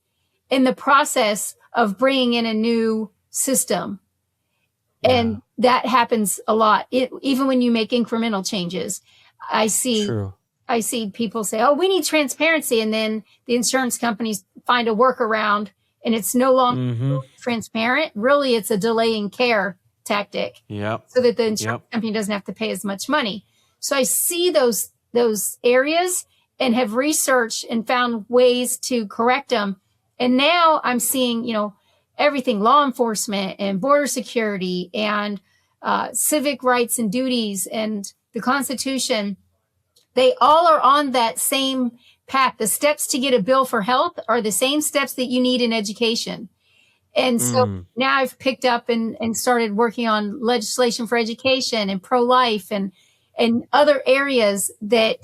in the process of bringing in a new system. And that happens a lot. Even when you make incremental changes, I see people say, oh, we need transparency. And then the insurance companies find a workaround, and it's no longer transparent. Really, it's a delaying care tactic, so that the insurance company doesn't have to pay as much money. So I see those areas and have researched and found ways to correct them. And now I'm seeing, everything, law enforcement and border security and civic rights and duties and the Constitution they all are on that same path. The steps to get a bill for health are the same steps that you need in education. And so now I've picked up and started working on legislation for education and pro-life and other areas that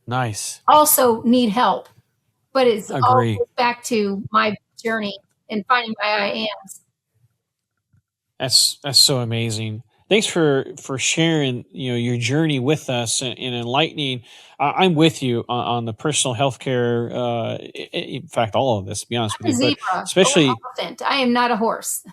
nice. also need help. But it's Agree. all back to my journey and finding my I ams. That's so amazing. Thanks for sharing, your journey with us and enlightening. I'm with you on the personal healthcare. In fact, all of this, to be honest I'm with you, a zebra, but especially elephant. I am not a horse.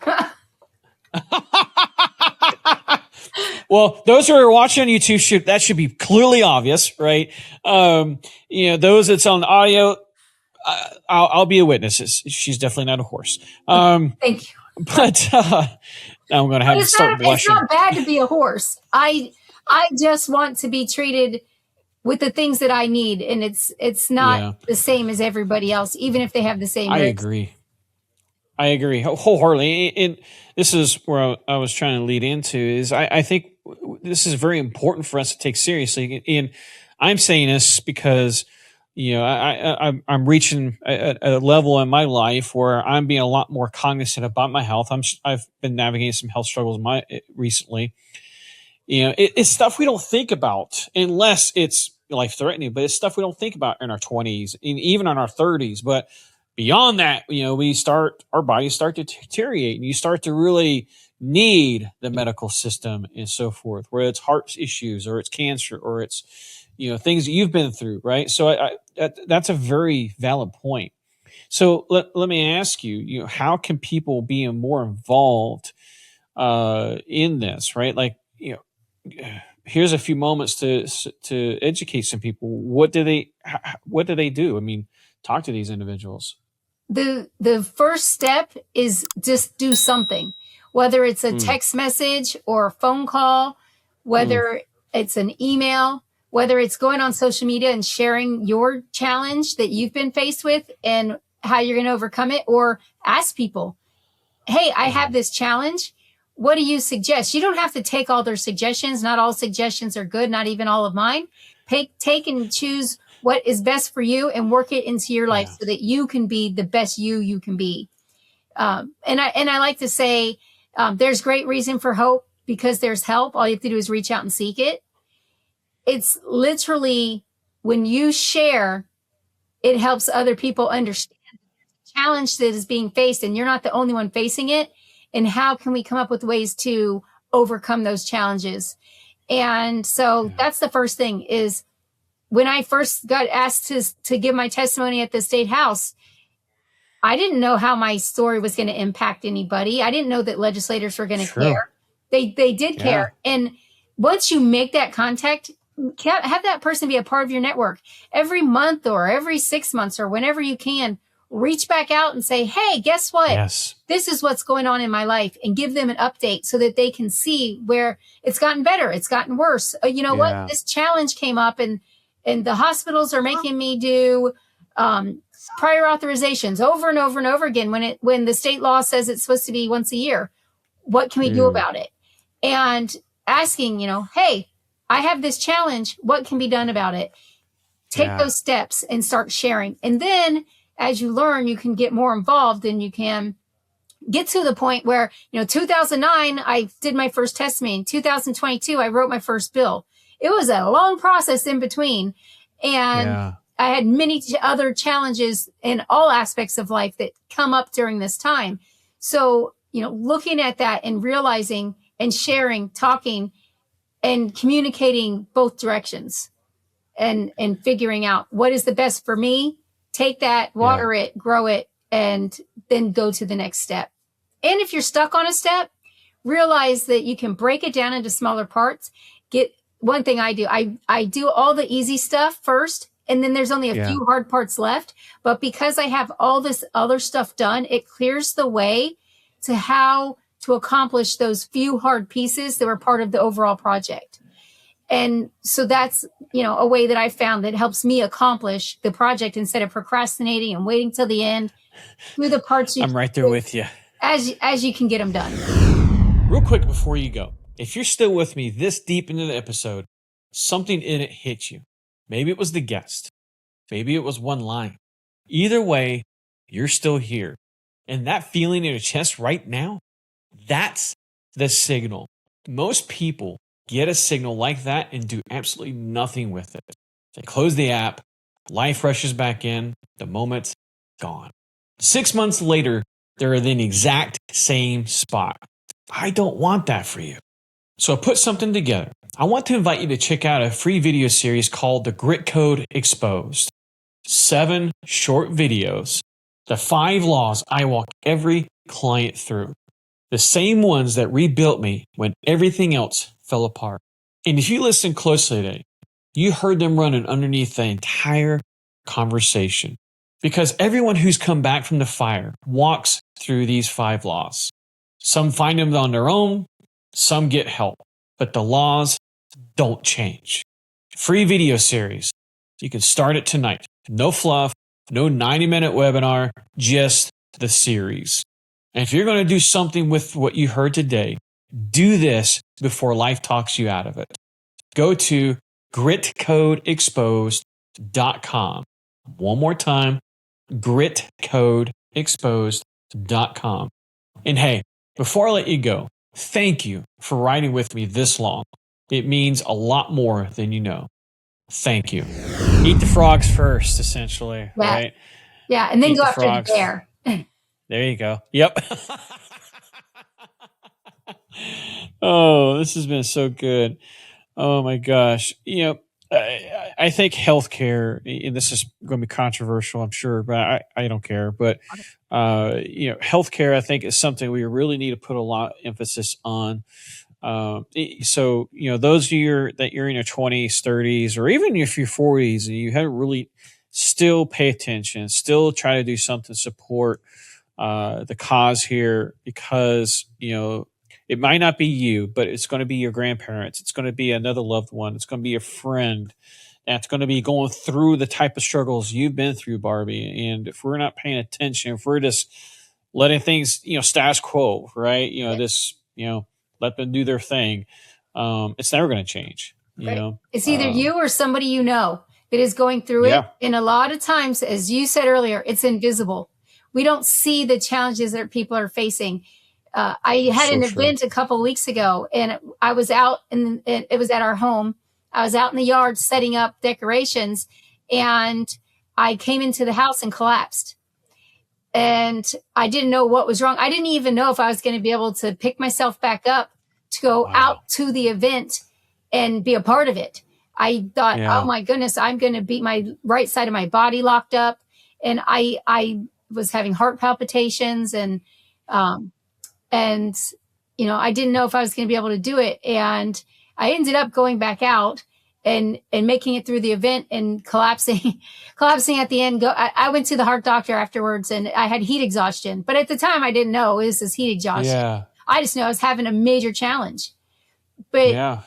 Well, those who are watching on YouTube, that should be clearly obvious, right? Those that's on audio, I'll be a witness. She's definitely not a horse. Thank you. But now I'm going to have to start blushing. It's not bad to be a horse. I just want to be treated with the things that I need, and it's not the same as everybody else, even if they have the same. I agree wholeheartedly. And this is where I was trying to lead into is I think this is very important for us to take seriously. And I'm saying this because, I'm reaching a level in my life where I'm being a lot more cognizant about my health. I've been navigating some health struggles recently. It's stuff we don't think about unless it's life threatening, but it's stuff we don't think about in our 20s and even in our 30s. But beyond that, our bodies start to deteriorate, and you start to really need the medical system and so forth, whether it's heart issues or it's cancer or it's, things that you've been through. Right. So that's a very valid point. So let me ask you, how can people be more involved in this, right? Like, here's a few moments to educate some people. What do they do? I mean, talk to these individuals. The first step is just do something, whether it's a text message or a phone call, whether it's an email, whether it's going on social media and sharing your challenge that you've been faced with and how you're going to overcome it, or ask people, hey, I have this challenge. What do you suggest? You don't have to take all their suggestions. Not all suggestions are good, not even all of mine. Take and choose what is best for you and work it into your life so that you can be the best you can be. And I like to say there's great reason for hope because there's help. All you have to do is reach out and seek it. It's literally when you share, it helps other people understand the challenge that is being faced, and you're not the only one facing it. And how can we come up with ways to overcome those challenges? And so that's the first thing is when I first got asked to give my testimony at the State House, I didn't know how my story was going to impact anybody. I didn't know that legislators were going to care. They did care. And once you make that contact, have that person be a part of your network every month or every 6 months or whenever you can. Reach back out and say, hey, guess what? Yes. This is what's going on in my life, and give them an update so that they can see where it's gotten better. It's gotten worse. What? This challenge came up and the hospitals are making me do prior authorizations over and over and over again when the state law says it's supposed to be once a year. What can we do about it? And asking, hey, I have this challenge. What can be done about it? Take those steps and start sharing. And then as you learn, you can get more involved and you can get to the point where, 2009, I did my first testimony. In 2022, I wrote my first bill. It was a long process in between. And I had many other challenges in all aspects of life that come up during this time. So, looking at that and realizing and sharing, talking and communicating both directions and figuring out what is the best for me. Take that, water it, grow it, and then go to the next step. And if you're stuck on a step, realize that you can break it down into smaller parts. One thing I do, I do all the easy stuff first, and then there's only a few hard parts left. But because I have all this other stuff done, it clears the way to how to accomplish those few hard pieces that were part of the overall project. And so that's, a way that I found that helps me accomplish the project instead of procrastinating and waiting till the end. Do the parts I'm right there with you. As you can get them done. Real quick before you go, if you're still with me this deep into the episode, something in it hit you. Maybe it was the guest. Maybe it was one line. Either way, you're still here. And that feeling in your chest right now, that's the signal. Most people get a signal like that and do absolutely nothing with it. They close the app, life rushes back in, the moment's gone. 6 months later, they're in the exact same spot. I don't want that for you. So I put something together. I want to invite you to check out a free video series called The Grit Code Exposed. 7 short videos, the 5 laws I walk every client through. The same ones that rebuilt me when everything else fell apart. And if you listen closely today, you heard them running underneath the entire conversation. Because everyone who's come back from the fire walks through these 5 laws. Some find them on their own, some get help, but the laws don't change. Free video series. You can start it tonight. No fluff, no 90-minute webinar, just the series. And if you're going to do something with what you heard today, do this before life talks you out of it. Go to gritcodeexposed.com. One more time, gritcodeexposed.com. And hey, before I let you go, thank you for riding with me this long. It means a lot more than you know. Thank you. Eat the frogs first, essentially, right? Yeah, and then go after the bear. There you go. Yep. Oh, this has been so good. Oh my gosh. I think healthcare, and this is going to be controversial, I'm sure, but I don't care. But, healthcare, I think, is something we really need to put a lot of emphasis on. So, those of you that you're in your 20s, 30s, or even if you're 40s and you haven't really still pay attention, still try to do something to support the cause here, because, it might not be you, but it's going to be your grandparents. It's going to be another loved one. It's going to be a friend that's going to be going through the type of struggles you've been through, Barbie. And if we're not paying attention, if we're just letting things, status quo, right? Let them do their thing. It's never going to change. It's either you or somebody that is going through it. And a lot of times, as you said earlier, it's invisible. We don't see the challenges that people are facing. I had an event a couple of weeks ago, and I was out it was at our home. I was out in the yard setting up decorations, and I came into the house and collapsed. And I didn't know what was wrong. I didn't even know if I was going to be able to pick myself back up to go out to the event and be a part of it. I thought, oh my goodness, I'm going to be my right side of my body locked up. And I was having heart palpitations and I didn't know if I was going to be able to do it. And I ended up going back out and making it through the event and collapsing at the end. I went to the heart doctor afterwards, and I had heat exhaustion. But at the time, I didn't know it was this heat exhaustion. Yeah. I just know I was having a major challenge. But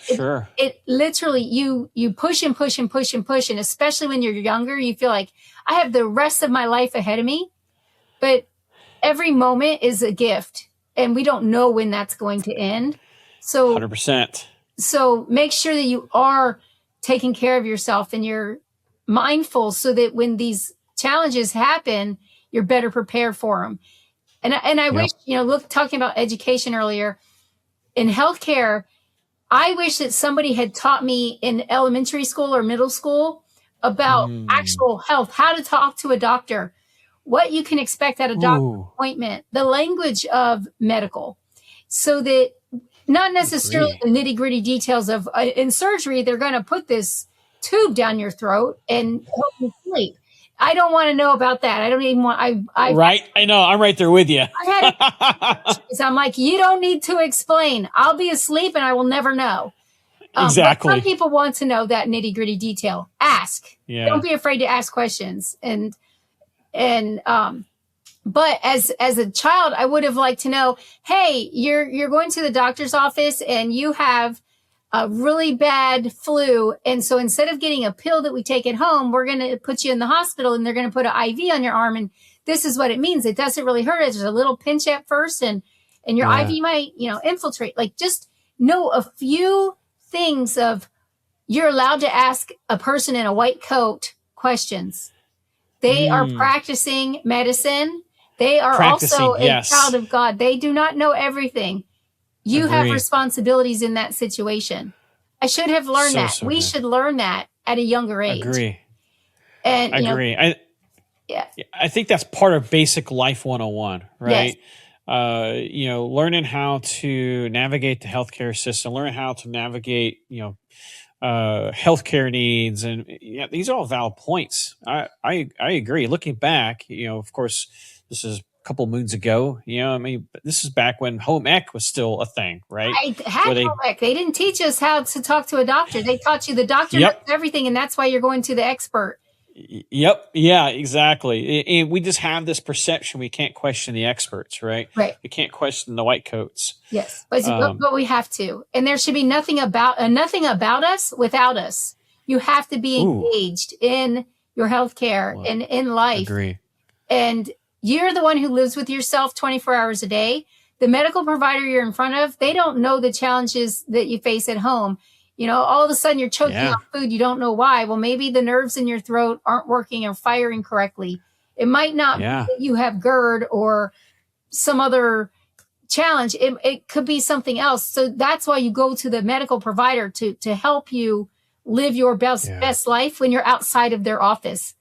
it literally, you push and push and push and push. And especially when you're younger, you feel like I have the rest of my life ahead of me. But every moment is a gift. And we don't know when that's going to end. So 100%. So make sure that you are taking care of yourself and you're mindful so that when these challenges happen, you're better prepared for them. And I wish, talking about education earlier, in healthcare, I wish that somebody had taught me in elementary school or middle school about actual health, how to talk to a doctor, what you can expect at a doctor appointment, the language of medical, so that not necessarily the nitty gritty details of in surgery, they're going to put this tube down your throat and help you sleep. I don't want to know about that. I don't even want, right. I know. I'm right there with you. I'm like, you don't need to explain. I'll be asleep and I will never know. Exactly. But some people want to know that nitty gritty detail. Ask. Yeah. Don't be afraid to ask questions. But as a child, I would have liked to know, hey, you're going to the doctor's office and you have a really bad flu. And so instead of getting a pill that we take at home, we're going to put you in the hospital and they're going to put an IV on your arm. And this is what it means. It doesn't really hurt. It's just a little pinch at first and your IV might, infiltrate. Like just know a few things of you're allowed to ask a person in a white coat questions. They are practicing medicine. They are also a child of God. They do not know everything. You have responsibilities in that situation. I should have learned that. We should learn that at a younger age. Agree. And agree. I think that's part of basic life 101, right? Yes. Learning how to navigate the healthcare system, learning how to navigate, healthcare needs, and these are all valid points. I agree. Looking back, of course, this is a couple moons ago. This is back when home ec was still a thing, right? I had home ec. They didn't teach us how to talk to a doctor. They taught you the doctor knows everything, and that's why you're going to the expert. Yep. Yeah, exactly. And we just have this perception we can't question the experts, right? Right. We can't question the white coats. Yes, but we have to. And there should be nothing about us without us. You have to be engaged in your healthcare and in life. Agree. And you're the one who lives with yourself 24 hours a day. The medical provider you're in front of, they don't know the challenges that you face at home. All of a sudden you're choking on food. You don't know why. Well, maybe the nerves in your throat aren't working or firing correctly. It might not be that you have GERD or some other challenge. It could be something else. So that's why you go to the medical provider to help you live your best life when you're outside of their office.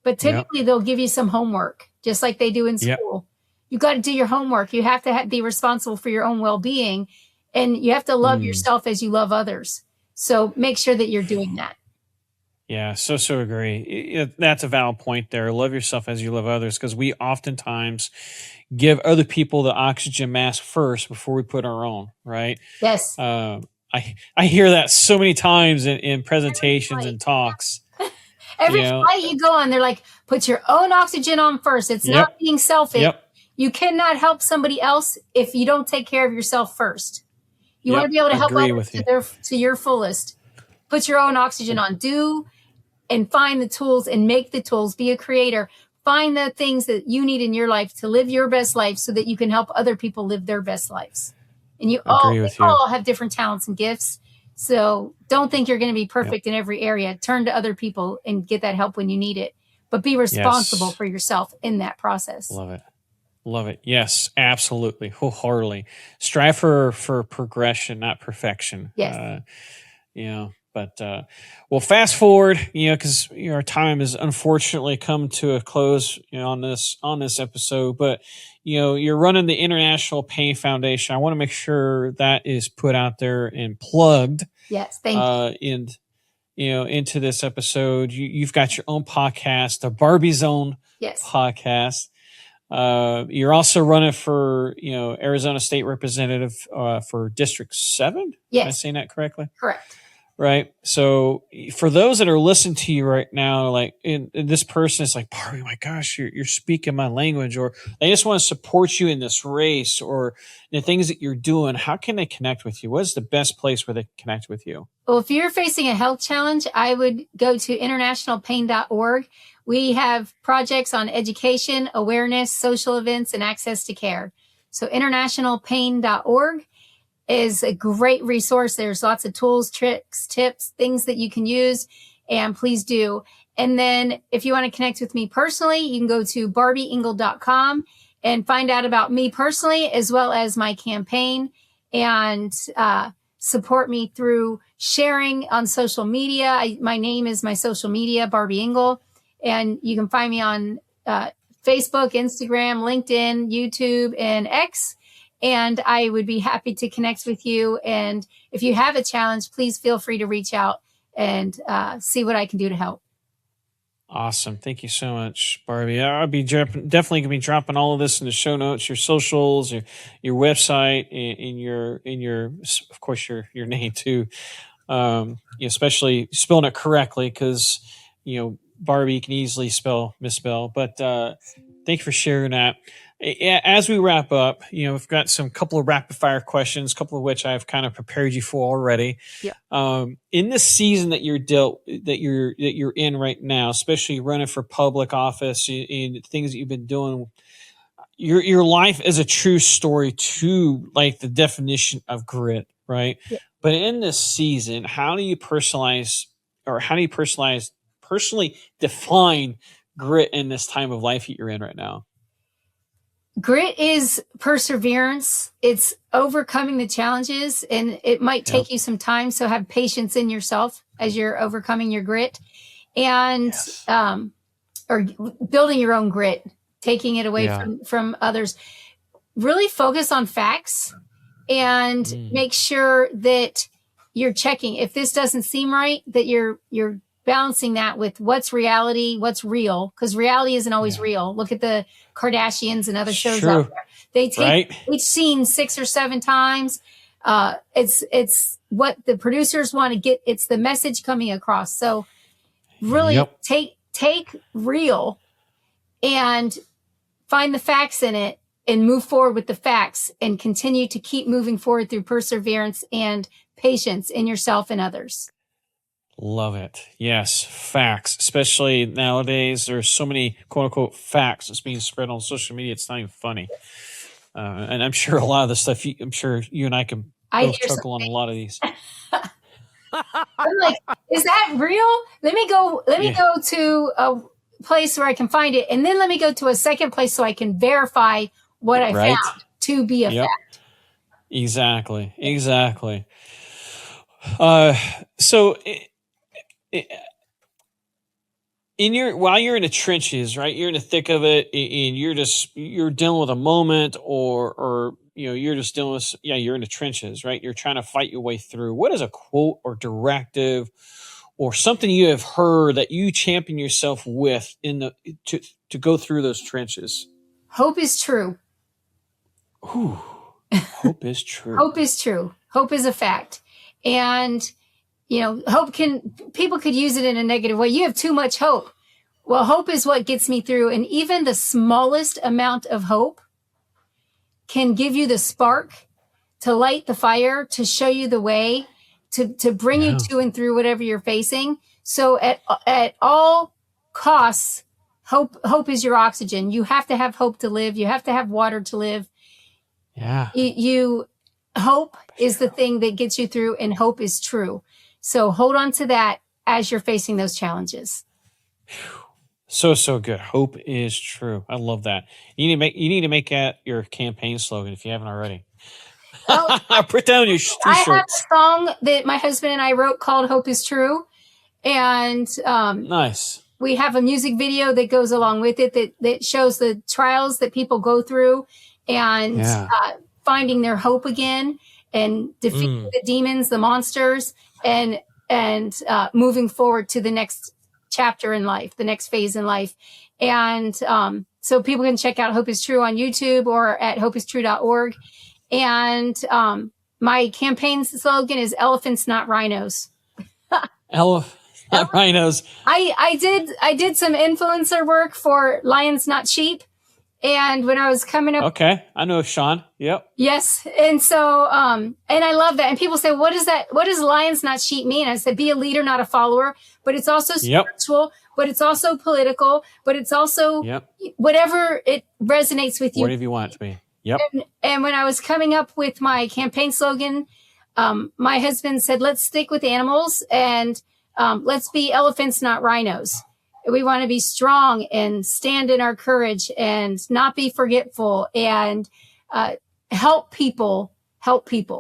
But typically they'll give you some homework, just like they do in school. You got to do your homework. You have to be responsible for your own well-being, and you have to love yourself as you love others. So make sure that you're doing that. Yeah, so agree. That's a valid point there. Love yourself as you love others, because we oftentimes give other people the oxygen mask first before we put our own, right? Yes. I hear that so many times in presentations and talks. Every flight you go on, they're like, put your own oxygen on first. It's not being selfish. Yep. You cannot help somebody else if you don't take care of yourself first. You want to be able to help others to your fullest. Put your own oxygen on. Do and find the tools and make the tools. Be a creator. Find the things that you need in your life to live your best life so that you can help other people live their best lives. And you all have different talents and gifts. So don't think you're going to be perfect in every area. Turn to other people and get that help when you need it. But be responsible for yourself in that process. Love it. Yes, absolutely. Wholeheartedly. Strive for progression, not perfection. Yes. Well, fast forward, because our time has unfortunately come to a close, on this episode. But you're running the International Pain Foundation. I want to make sure that is put out there and plugged. Yes, thank you. Into this episode, you've got your own podcast, the Barby Zone podcast. You're also running for, Arizona State Representative for District 7. Yes. Am I saying that correctly? Correct. Right. So for those that are listening to you right now, like this person is like, Barby, my gosh, you're speaking my language, or they just want to support you in this race or the things that you're doing. How can they connect with you? What is the best place where they can connect with you? Well, if you're facing a health challenge, I would go to internationalpain.org. We have projects on education, awareness, social events, and access to care. So internationalpain.org is a great resource. There's lots of tools, tricks, tips, things that you can use, and please do. And then if you want to connect with me personally, you can go to barbyingle.com and find out about me personally, as well as my campaign, and support me through sharing on social media. My name is my social media, Barby Ingle, and you can find me on Facebook, Instagram, LinkedIn, YouTube, and X. And I would be happy to connect with you. And if you have a challenge, please feel free to reach out and see what I can do to help. Awesome. Thank you so much, Barby. I'll be definitely going to be dropping all of this in the show notes, your socials, your website, in your of course, your name too. Especially spelling it correctly, because, Barby can easily misspell, but thank you for sharing that. As we wrap up, we've got some couple of rapid fire questions, a couple of which I've kind of prepared you for already. Yeah. In this season that you're in right now, especially running for public office and things that you've been doing, your life is a true story to like the definition of grit, right? Yeah. But in this season, how do you personally define grit in this time of life that you're in right now? Grit is perseverance. It's overcoming the challenges, and it might take you some time. So have patience in yourself as you're overcoming your grit, and or building your own grit, taking it away from others. Really focus on facts and make sure that you're checking. If this doesn't seem right, that you're balancing that with what's reality, what's real, because reality isn't always real. Look at the Kardashians and other shows out there. They take each scene 6 or 7 times. It's what the producers want to get. It's the message coming across. So really take real and find the facts in it and move forward with the facts and continue to keep moving forward through perseverance and patience in yourself and others. Love it. Yes, facts. Especially nowadays, there's so many quote unquote facts that's being spread on social media. It's not even funny. And I'm sure a lot of the stuff, I'm sure you and I can both chuckle on a lot of these. I'm like, is that real? Let me go to a place where I can find it. And then let me go to a second place so I can verify what I found to be a fact. Exactly. So while you're in the trenches, right? You're in the thick of it, and you're dealing with a moment, or you're just dealing with you're in the trenches, right? You're trying to fight your way through. What is a quote or directive or something you have heard that you champion yourself with to go through those trenches? Hope is true. Ooh, hope is true. Hope is true. Hope is a fact. And people could use it in a negative way. You have too much hope. Well, hope is what gets me through. And even the smallest amount of hope can give you the spark to light the fire, to show you the way, to bring you to and through whatever you're facing. So at all costs, hope is your oxygen. You have to have hope to live. You have to have water to live. Yeah. Hope is the thing that gets you through, and hope is true. So hold on to that as you're facing those challenges. So good. Hope is true. I love that. You need to make that your campaign slogan if you haven't already. Well, put down your t-shirts. I have a song that my husband and I wrote called "Hope Is True," and nice. We have a music video that goes along with it that shows the trials that people go through and finding their hope again and defeating the demons, the monsters, and moving forward to the next chapter in life, the next phase in life. And so people can check out Hope is True on YouTube or at hopeistrue.org. And my campaign slogan is "Elephants, Not Rhinos." Elephants, not rhinos. I did some influencer work for Lions, Not Sheep. And when I was coming up, I know Sean. Yep. Yes, and so and I love that. And people say, "What is that? What does Lions Not Sheep mean?" I said, "Be a leader, not a follower." But it's also spiritual. But it's also political. But it's also whatever it resonates with you. Whatever you want it to be. Yep. And when I was coming up with my campaign slogan, my husband said, "Let's stick with animals and let's be elephants, not rhinos." We want to be strong and stand in our courage and not be forgetful and help people.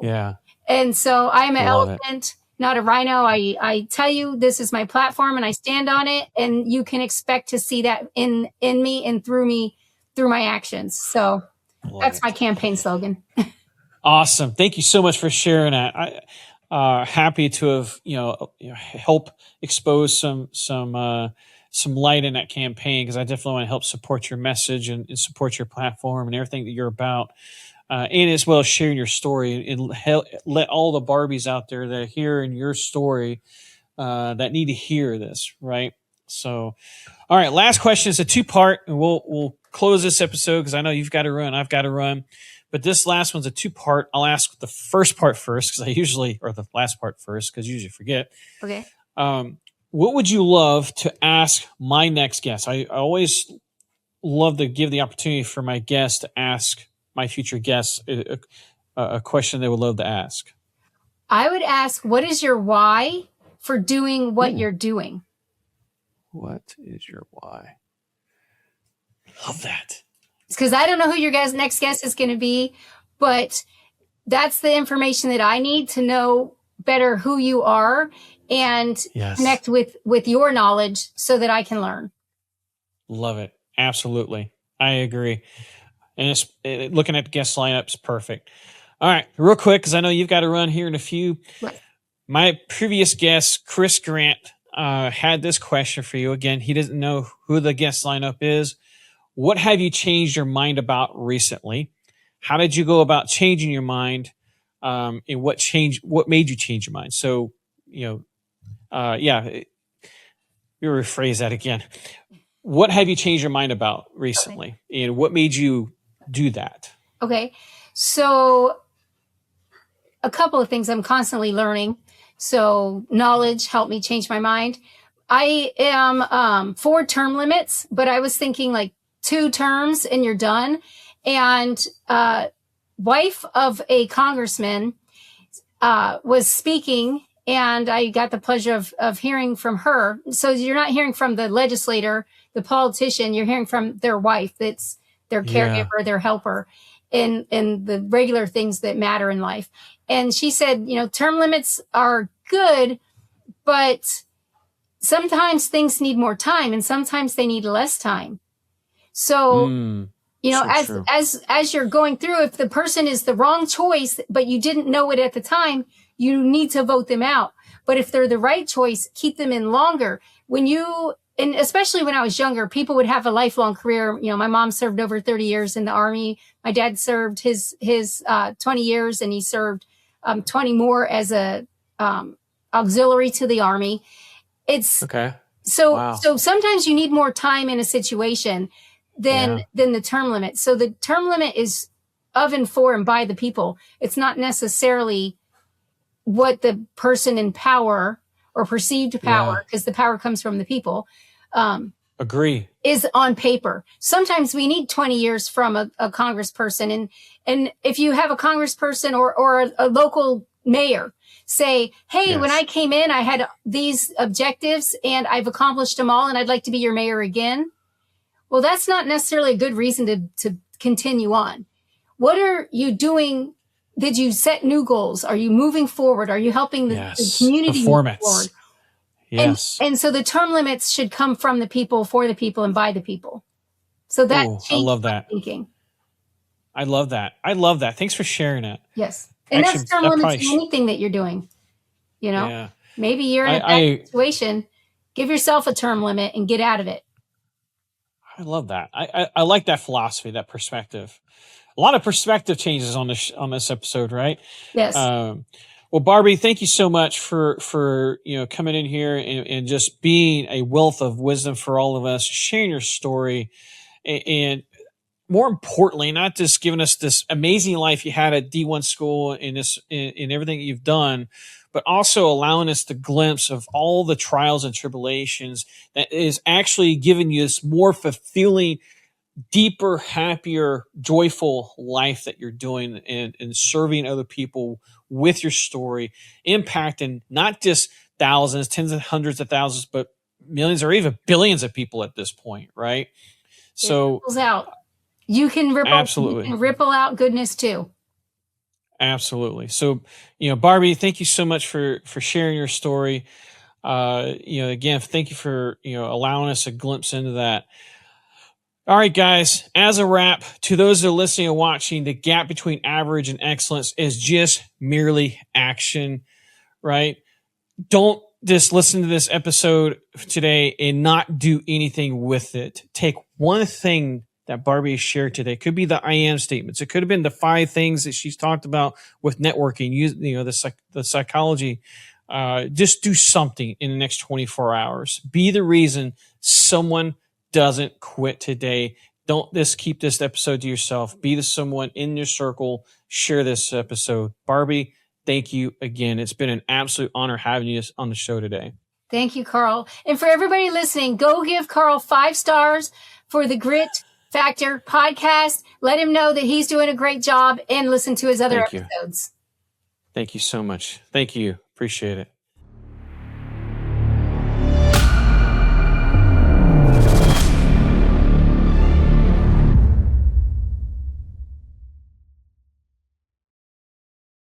Yeah. And so I'm an elephant, not a rhino. I tell you, this is my platform and I stand on it, and you can expect to see that in me and through my actions. So that's my campaign slogan. Awesome. Thank you so much for sharing that. Happy to have, help expose some light in that campaign, because I definitely want to help support your message and support your platform and everything that you're about, and as well as sharing your story and let all the Barbies out there that are hearing your story that need to hear this, right? So, all right, last question is a 2-part, and we'll close this episode because I know you've got to run, I've got to run, but this last one's a 2-part. I'll ask the first part first or the last part first because I usually forget. Okay. What would you love to ask my next guest? I always love to give the opportunity for my guests to ask my future guests a question they would love to ask. I would ask, what is your why for doing what you're doing? What is your why? Love that. Because I don't know who your next guest is going to be, but that's the information that I need to know better who you are and connect with your knowledge so that I can learn. Love it. Absolutely. I agree. And looking at the guest lineups, perfect. All right, real quick, because I know you've got to run here in a few. Right. My previous guest, Chris Grant, had this question for you. Again, he doesn't know who the guest lineup is. What have you changed your mind about recently? How did you go about changing your mind? And what made you change your mind? So, you know, we rephrase that again. What have you changed your mind about recently? Okay. And what made you do that? Okay. So a couple of things. I'm constantly learning. So knowledge helped me change my mind. I am for term limits, but I was thinking like 2 terms and you're done. And wife of a congressman was speaking, and I got the pleasure of hearing from her. So you're not hearing from the legislator, the politician, you're hearing from their wife. That's their caregiver, their helper, in the regular things that matter in life. And she said, you know, term limits are good, but sometimes things need more time and sometimes they need less time. So, you know, as you're going through, if the person is the wrong choice, but you didn't know it at the time, you need to vote them out. But if they're the right choice, keep them in longer. And especially when I was younger, people would have a lifelong career. You know, my mom served over 30 years in the Army. My dad served his 20 years, and he served 20 more as a auxiliary to the Army. It's okay. So sometimes you need more time in a situation than the term limit. So the term limit is of and for and by the people. It's not necessarily what the person in power or perceived power, because the power comes from the people. Agree. Is on paper. Sometimes we need 20 years from a congressperson. And if you have a congressperson or a local mayor say, hey, when I came in, I had these objectives and I've accomplished them all and I'd like to be your mayor again. Well, that's not necessarily a good reason to continue on. What are you doing? Did you set new goals? Are you moving forward? Are you helping the community move forward? Yes. And so the term limits should come from the people, for the people, and by the people. So that I love that thinking. I love that. I love that. Thanks for sharing that. Yes. And that's term limits in anything that you're doing. You know, maybe you're in a bad situation. Give yourself a term limit and get out of it. I love that. I like that philosophy, that perspective. A lot of perspective changes on this episode, right? Yes. Well, Barbie, thank you so much for coming in here and just being a wealth of wisdom for all of us, sharing your story, and more importantly, not just giving us this amazing life you had at D1 school and everything that you've done, but also allowing us the glimpse of all the trials and tribulations that is actually giving you this more fulfilling, deeper, happier, joyful life that you're doing and serving other people with your story, impacting not just thousands, tens of hundreds of thousands, but millions or even billions of people at this point, right? So it ripples out. You can ripple out goodness too. Absolutely. So, Barbie, thank you so much for sharing your story. Again, thank you for, allowing us a glimpse into that. All right, guys, as a wrap, to those that are listening and watching, the gap between average and excellence is just merely action, right? Don't just listen to this episode today and not do anything with it. Take one thing that Barbie shared today. It could be the I am statements. It could have been the 5 things that she's talked about with networking, the psychology. Just do something in the next 24 hours. Be the reason someone doesn't quit today. Don't just keep this episode to yourself. Be the someone in your circle. Share this episode. Barbie, thank you again. It's been an absolute honor having you on the show today. Thank you, Karl. And for everybody listening, go give Karl 5 stars for the Grit Factor podcast. Let him know that he's doing a great job and listen to his other episodes. Thank you so much. Thank you. Appreciate it.